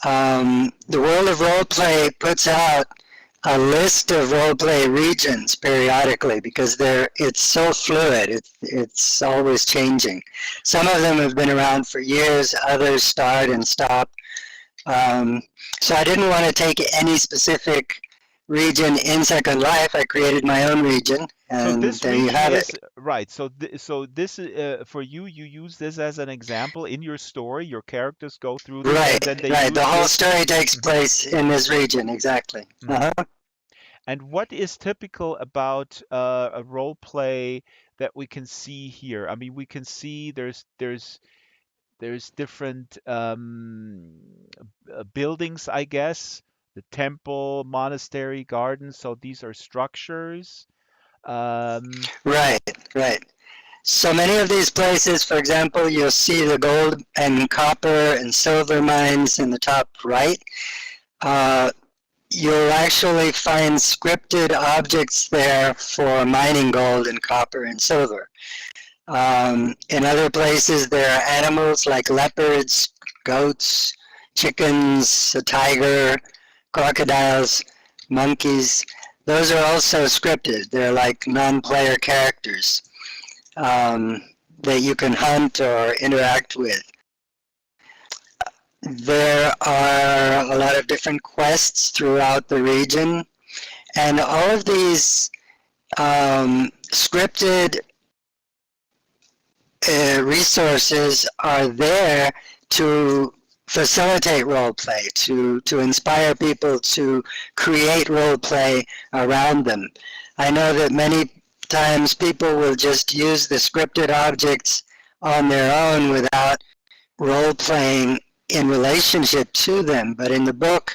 Hmm. The World of Roleplay puts out a list of roleplay regions periodically because it's so fluid. It's always changing. Some of them have been around for years, others start and stop. Um, so I didn't want to take any specific region in Second Life. I created my own region, So and this there you region have it. is right. So this for you, you use this as an example in your story. Your characters go through this, and then Right, they right. The use whole this. story takes Mhm, place in this region, exactly. mhm. Uh-huh. And what is typical about a role play that we can see here? I mean, we can see there's different buildings, I guess, the temple, monastery, gardens. So these are structures. Um, Right, right. So many of these places, for example, you'll see the gold and copper and silver mines in the top right. Uh, you'll actually find scripted objects there for mining gold and copper and silver. In other places, there are animals like leopards, goats, chickens, a tiger, crocodiles, monkeys. Those are also scripted. They're like non-player characters um, that you can hunt or interact with. There are a lot of different quests throughout the region, and all of these scripted resources are there to facilitate role play, to inspire people to create role play around them. I know that many times people will just use the scripted objects on their own without role playing in relationship to them. But in the book,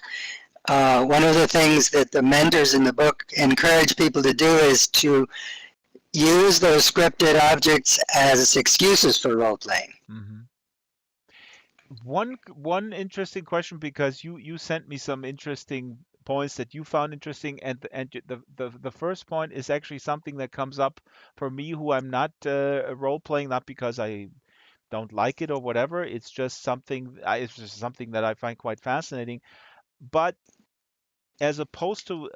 one of the things that the mentors in the book encourage people to do is to use those scripted objects as excuses for role playing. mhm. One interesting question because you sent me some interesting points that you found interesting, and the first point is actually something that comes up for me who I'm not role playing, not because I don't like it or whatever. It's just something that I find quite fascinating. But as opposed to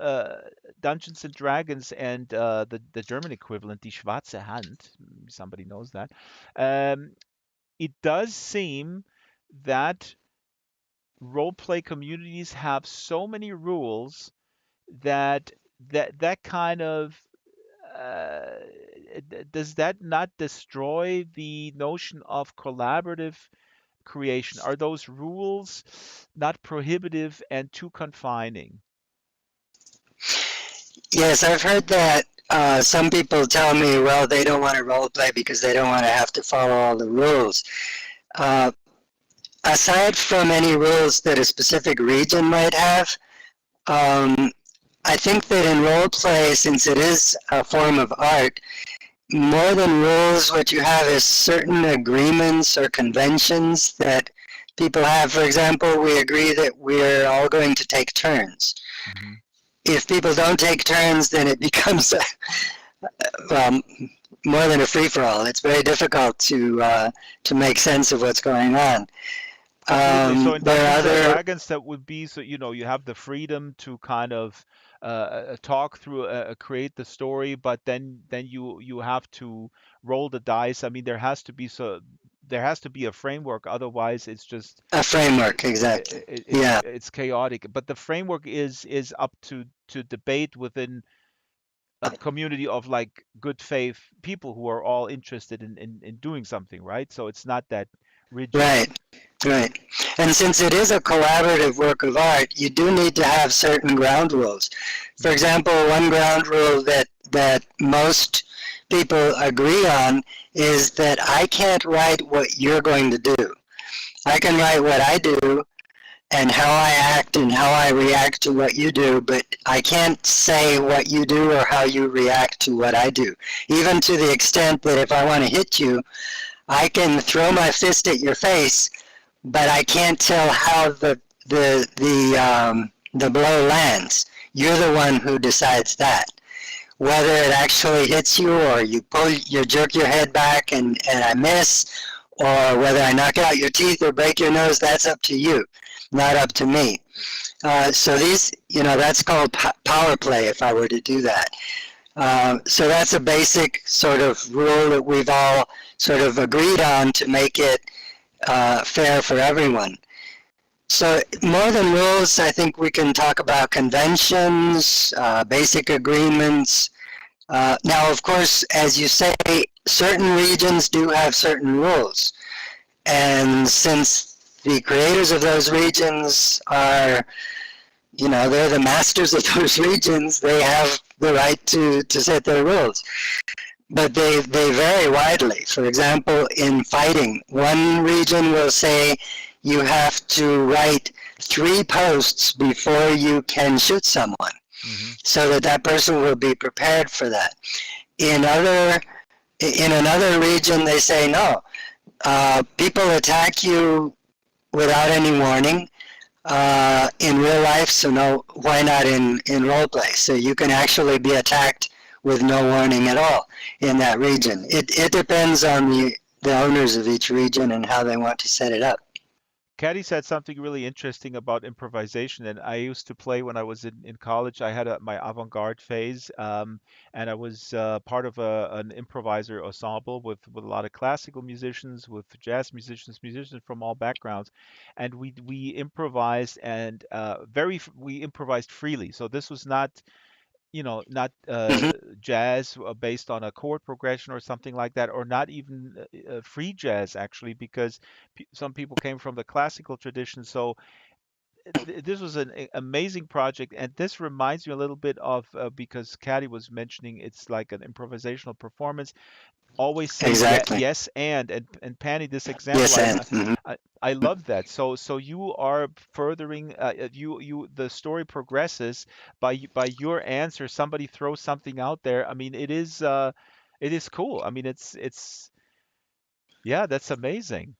Dungeons and Dragons and the German equivalent, Die Schwarze Hand, somebody knows that. Um, it does seem that role play communities have so many rules that that kind of uh, does that not destroy the notion of collaborative creation? Are those rules not prohibitive and too confining? Yes, I've heard that. Some people tell me, well, they don't want to role play because they don't want to have to follow all the rules. Uh, Aside from any rules that a specific region might have, um, I think that in role play, since it is a form of art, more than rules, what you have is certain agreements or conventions that people have. For example, we agree that we're all going to take turns. Hmm. If people don't take turns, then it becomes well, more than a free for all. It's very difficult to make sense of what's going on. Absolutely. So in There are Dungeons and other Dragons, that would be so you have the freedom to kind of talk through, create the story, but then you have to roll the dice. I mean, there has to be a framework, otherwise it's just a framework, exactly. Yeah, it's chaotic. But the framework is up to debate within a community of like good faith people who are all interested in doing something, right? So it's not that rigid. Right, right. And since it is a collaborative work of art, you do need to have certain ground rules. For Mhm. example, one ground rule that most people agree on is that I can't write what you're going to do. I can write what I do and how I act and how I react to what you do, but I can't say what you do or how you react to what I do. Even to the extent that if I want to hit you, I can throw my fist at your face, but I can't tell how the blow lands. You're the one who decides that. Whether it actually hits you or you jerk your head back and I miss, or whether I knock out your teeth or break your nose, that's up to you, not up to me. So that's called power play if I were to do that. So that's a basic sort of rule that we've all sort of agreed on to make it fair for everyone. So more than rules, I think we can talk about conventions, basic agreements. Now, of course, as you say, certain regions do have certain rules. And since the creators of those regions are, they're the masters of those regions, they have the right to set their rules. But they vary widely. For example, in fighting, one region will say you have to write 3 posts before you can shoot someone, Mhm. so that person will be prepared for that. In another region, they say no. People attack you without any warning in real life, so no, why not in role play? So you can actually be attacked with no warning at all in that region. It depends on the owners of each region and how they want to set it up. Caddy said something really interesting about improvisation, and I used to play when I was in college. I had my avant-garde phase, and I was part of an improviser ensemble with a lot of classical musicians, with jazz musicians, musicians from all backgrounds, and we improvised and we improvised freely. So this was not not Hmm. jazz based on a chord progression or something like that, or not even free jazz actually, because some people came from the classical tradition. So this was an amazing project, and this reminds me a little bit of because Caddy was mentioning it's like an improvisational performance. Always say Exactly. yes and Panny, this example Yes, and mhm. I love that. So you are furthering the story progresses by your answer. Somebody throws something out there. I mean, it is cool. I mean, it's yeah, that's amazing.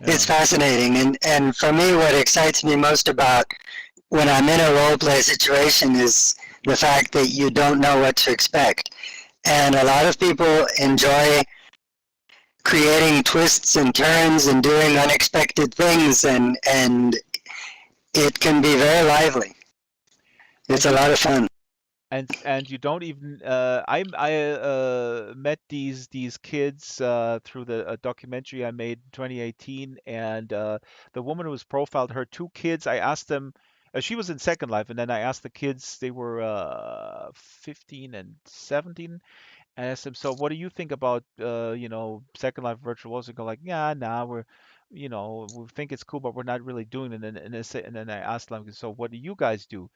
It's Yeah. fascinating. And for me, what excites me most about when I'm in a role play situation is the fact that you don't know what to expect. And a lot of people enjoy creating twists and turns and doing unexpected things, and it can be very lively. It's And a you lot of fun. and you don't even I met these kids through the documentary I made in 2018, and the woman who was profiled, her 2 kids, I asked them, she was in Second Life, and then I asked the kids, they were 15 and 17. I asked them, so what do you think about Second Life virtual worlds? They go like, yeah, nah, we think it's cool, but we're not really doing it. And then I asked them, so what do you guys do?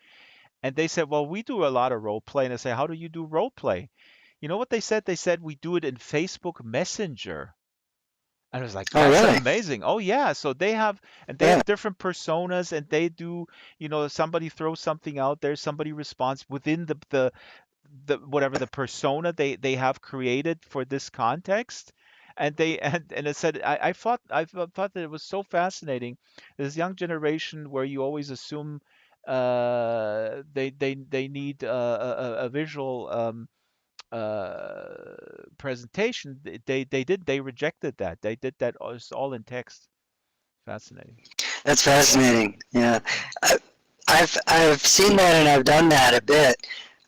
And they said, well, we do a lot of role play. And I say, how do you do role play? You know what they said? They said we do it in Facebook Messenger. And I was like, Oh, that's really? amazing. Oh yeah. So they Yeah. have different personas, and they do, somebody throws something out there, somebody responds within the whatever the persona they have created for this context. And they and it said I thought that it was so fascinating, this young generation where you always assume they need a visual presentation. They rejected that. They did that all in text. Fascinating. That's fascinating. Yeah. I, I've seen that and I've done that a bit.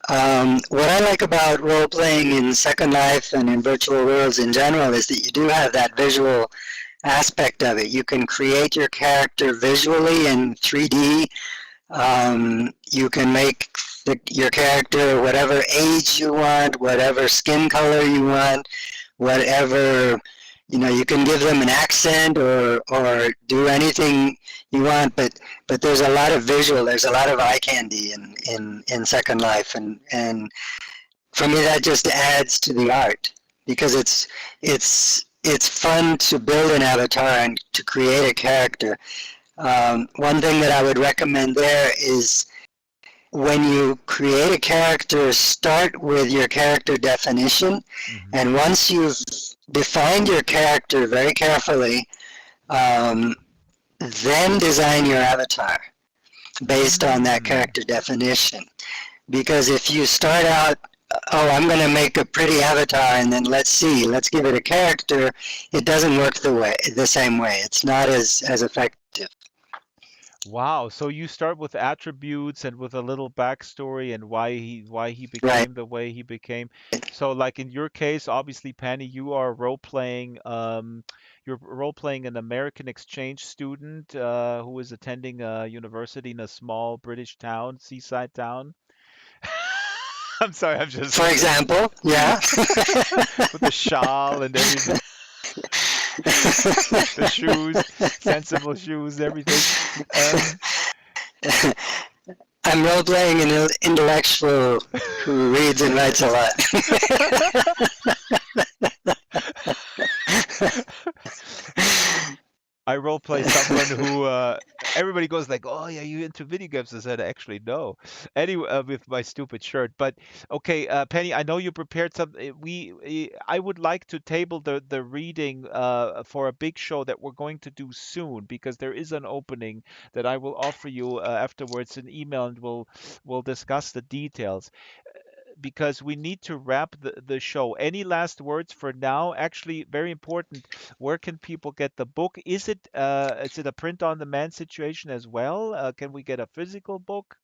What I like about role playing in Second Life and in virtual worlds in general is that you do have that visual aspect of it. You can create your character visually in 3D. You can make your character whatever age you want, whatever skin color you want, whatever You can give them an accent or do anything you want, but there's a lot of visual, there's a lot of eye candy in Second Life, and for me that just adds to the art because it's fun to build an avatar and to create a character. One thing that I would recommend there is when you create a character, start with your character definition, Hmm. and once you've defined your character very carefully, um, then design your avatar based on that Mm. character definition. Because if you start out, oh, I'm going to make a pretty avatar, and then let's give it a character, it doesn't work the same way. It's not as effective. Wow. So you start with attributes and with a little backstory and why he Right. became the way he became. So like in your case, obviously, Penny, you are role playing you're role playing an American exchange student who is attending a university in a small British town, seaside town. I'm sorry, I'm just For example, yeah. with the shawl and everything, the shoes, sensible shoes, everything. Um, I'm role playing an intellectual who reads and writes a lot. I role play someone who everybody goes like, "Oh yeah, you into video games?" I said, "Actually, no." Anyway, with my stupid shirt. But okay, Penny, I know you prepared some. I would like to table the reading for a big show that we're going to do soon because there is an opening that I will offer you afterwards in email, and we'll discuss the details because we need to wrap the show. Any last words for now? Actually, very important. Where can people get the book? Is it a print on demand situation as well? Can we get a physical book?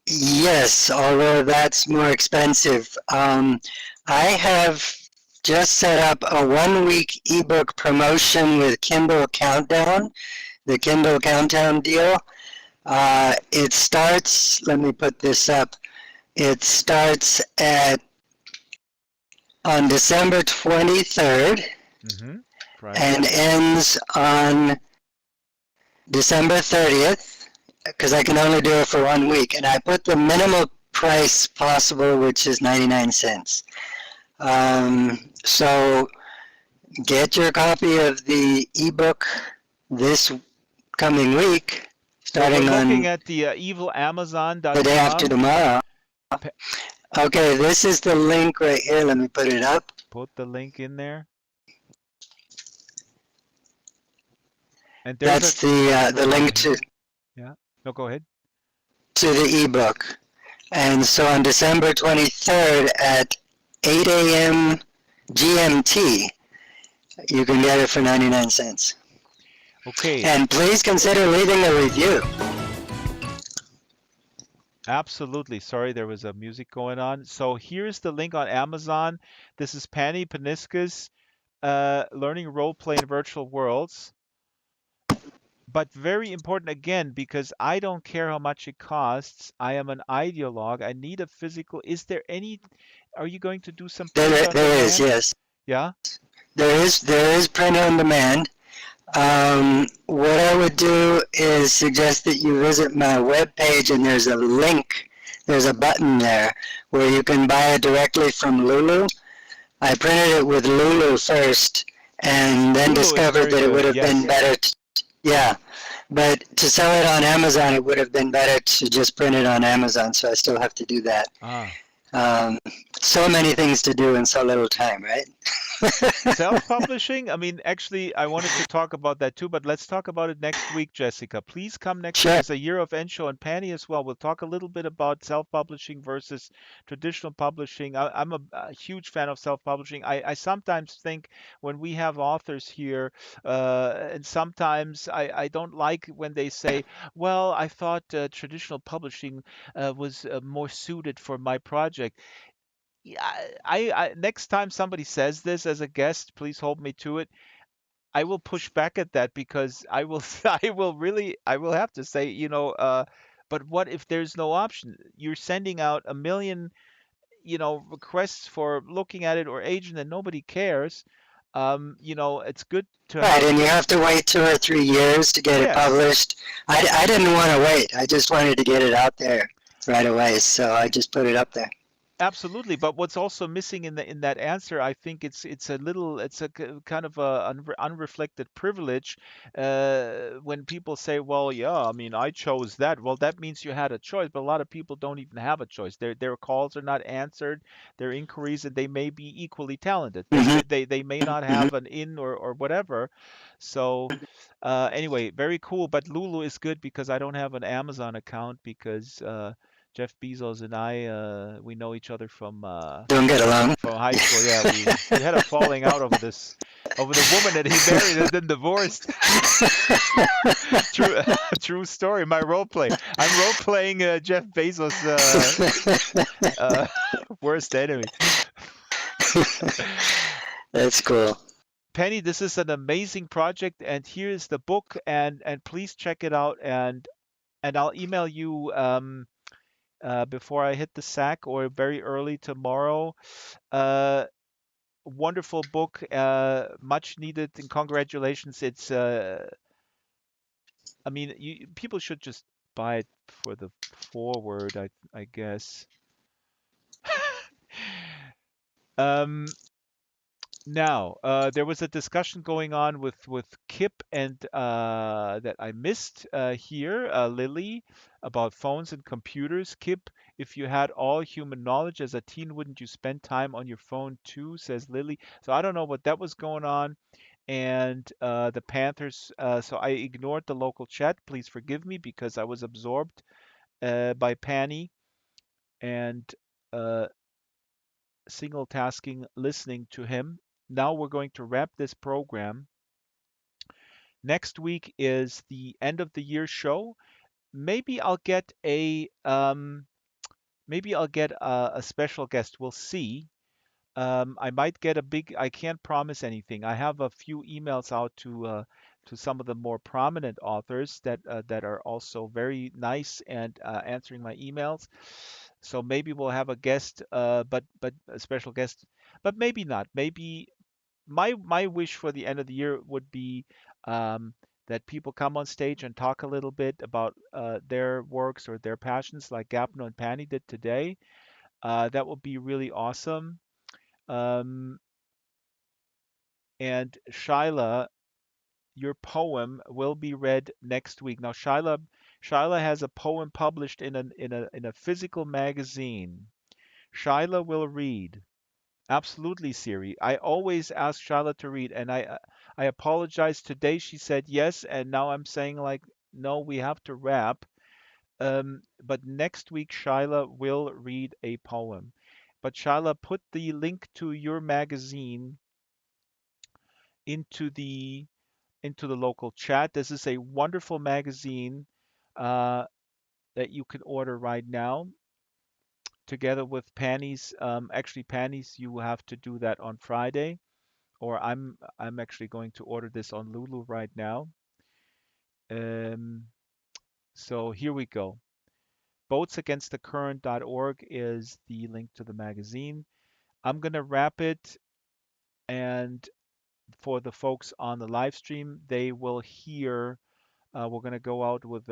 Yes, although that's more expensive. I have just set up a 1 week ebook promotion with Kindle Countdown, the Kindle Countdown deal. It starts, let me put this up. It starts on December 23rd Mm-hmm. and Friday. ends on December 30th because I can only do it for 1 week. And I put the minimal price possible, which is 99 cents. So get your copy of the ebook this coming week, So we're starting looking on at the the day after evilamazon.com. tomorrow. Pe- Okay, this is the link right here. Let me put it up. Put the link in there. And there's a That's the link yeah. No, go ahead. to the ebook. And so on December 23rd at 8 a.m. GMT, you can get it for 99 cents. Okay. And please consider leaving a review. Absolutely. Sorry, there was a music going on. So here's the link on Amazon. This is Penny Paniskas, learning role play in virtual worlds. But very important again, because I don't care how much it costs. I am an ideologue. I need a physical. Are you going to do some print on There is, demand? yes. Yeah? There is print on demand. What I would do is suggest that you visit my webpage and there's a link, there's a button there where you can buy it directly from Lulu. I printed it with Lulu first and then Lulu is discovered very that it would good. have been Yes. better, yeah, but to sell it on Amazon, it would have been better to just print it on Amazon, so I still have to do that. Ah. Um, so many things to do in so little time, right? Self-publishing? I mean, actually, I wanted to talk about that too, but let's talk about it next week, Jessica. Please come next week. Sure. It's a year of Enshow and Penny as well. We'll talk a little bit about self-publishing versus traditional publishing. I'm a huge fan of self-publishing. I sometimes think when we have authors here, and sometimes I don't like when they say, well, I thought traditional publishing was more suited for my project. Yeah, next time somebody says this as a guest, please hold me to it. I will push back at that because I will have to say, but what if there's no option? You're sending out a million, requests for looking at it or agent and nobody cares. It's good to Right, have. and you have to wait 2 or 3 years to get it Yes. published. I didn't want to wait. I just wanted to get it out there right away, so I just put it up there. Absolutely, but what's also missing in that answer, I think it's a kind of a unreflected privilege when people say, well, yeah, I mean, I chose that. Well, that means you had a choice, but a lot of people don't even have a choice. Their calls are not answered, their inquiries, and they may be equally talented. Hmm. They may not Hmm. have an in or whatever. So anyway, very cool. But Lulu is good because I don't have an Amazon account because Jeff Bezos and I, we know each other Don't get along. from high school. Yeah, we had a falling out over this, over the woman that he married and then divorced. True, true story. My role play. I'm role playing Jeff Bezos' uh, worst enemy. That's cool. Penny, this is an amazing project, and here's the book, and please check it out, and I'll email you before I hit the sack or very early tomorrow. Uh, Wonderful book, much needed, and congratulations. I mean, people should just buy it for the forward, I guess. Um, Now, there was a discussion going on with Kip and that I missed here, Lily, about phones and computers. Kip, if you had all human knowledge as a teen, wouldn't you spend time on your phone too? Says Lily. So I don't know what that was going on. And the Panthers. So I ignored the local chat. Please forgive me because I was absorbed by Panny and uh, single tasking listening to him. Now we're going to wrap this program. Next week is the end of the year show. Maybe I'll get a special guest. We'll see. I might get a big. I can't promise anything. I have a few emails out to some of the more prominent authors that are also very nice and answering my emails. So maybe we'll have a guest, but a special guest, but maybe not. Maybe my wish for the end of the year would be um, that people come on stage and talk a little bit about their works or their passions, like Gapno and Pani did today. That would be really awesome. Um, and Shyla, your poem will be read next week. Now, Shyla has a poem published in a physical magazine. Shyla will read. Absolutely, Siri. I always ask Shyla to read, and I apologize. Today she said yes, and now I'm saying like no, we have to wrap. But next week Shyla will read a poem. But Shyla, put the link to your magazine into the into the local chat. This is a wonderful magazine uh, that you can order right now, together with Panties. Actually, Panties, you have to do that on Friday, or I'm actually going to order this on Lulu right now. Um, so here we go. Boatsagainstthecurrent.org is the link to the magazine. I'm gonna wrap it, and for the folks on the live stream, they will hear. We're gonna go out with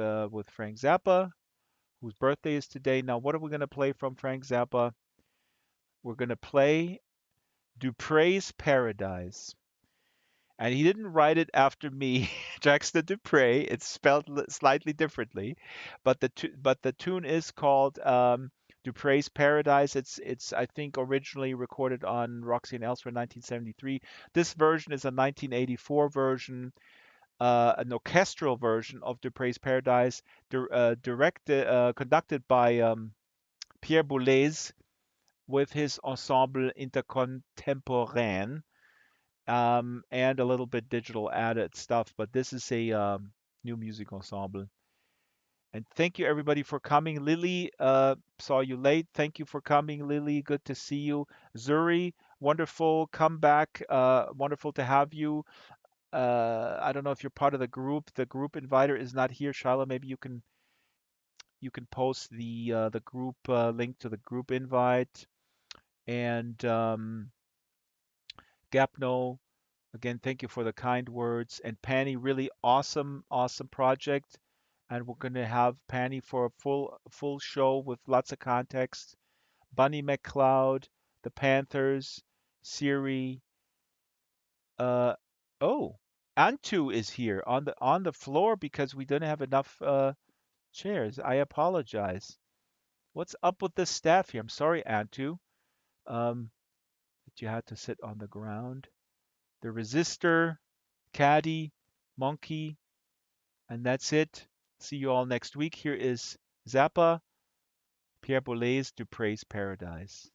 Frank Zappa, whose birthday is today. Now, what are we gonna play from Frank Zappa? We're gonna play Dupre's Paradise. And he didn't write it after me, Draxtor Dupre. It's spelled slightly differently, but the tune is called Dupre's Paradise. It's I think originally recorded on Roxy and Elsewhere in 1973. This version is a 1984 version, an orchestral version of Dupre's Paradise, conducted by Pierre Boulez with his ensemble Intercontemporain, and a little bit digital added stuff. But this is a new music ensemble. And thank you everybody for coming. Lily, saw you late. Thank you for coming, Lily. Good to see you. Zuri, wonderful. Come back. Wonderful to have you. I don't know if you're part of the group. The group inviter is not here. Shala, maybe you can post the group link to the group invite. And Gapno, Again, thank you for the kind words. And Panny, really awesome, awesome project. And we're going to have Panny for a full show with lots of context. Bunny McCloud, the Panthers, Siri. Uh, oh, Antu is here on the floor because we didn't have enough chairs. I apologize. What's up with this staff here? I'm sorry, Antu, that you had to sit on the ground. The Resistor, Caddy, Monkey, and that's it. See you all next week. Here is Zappa, Pierre Boulez, Dupre's Paradise.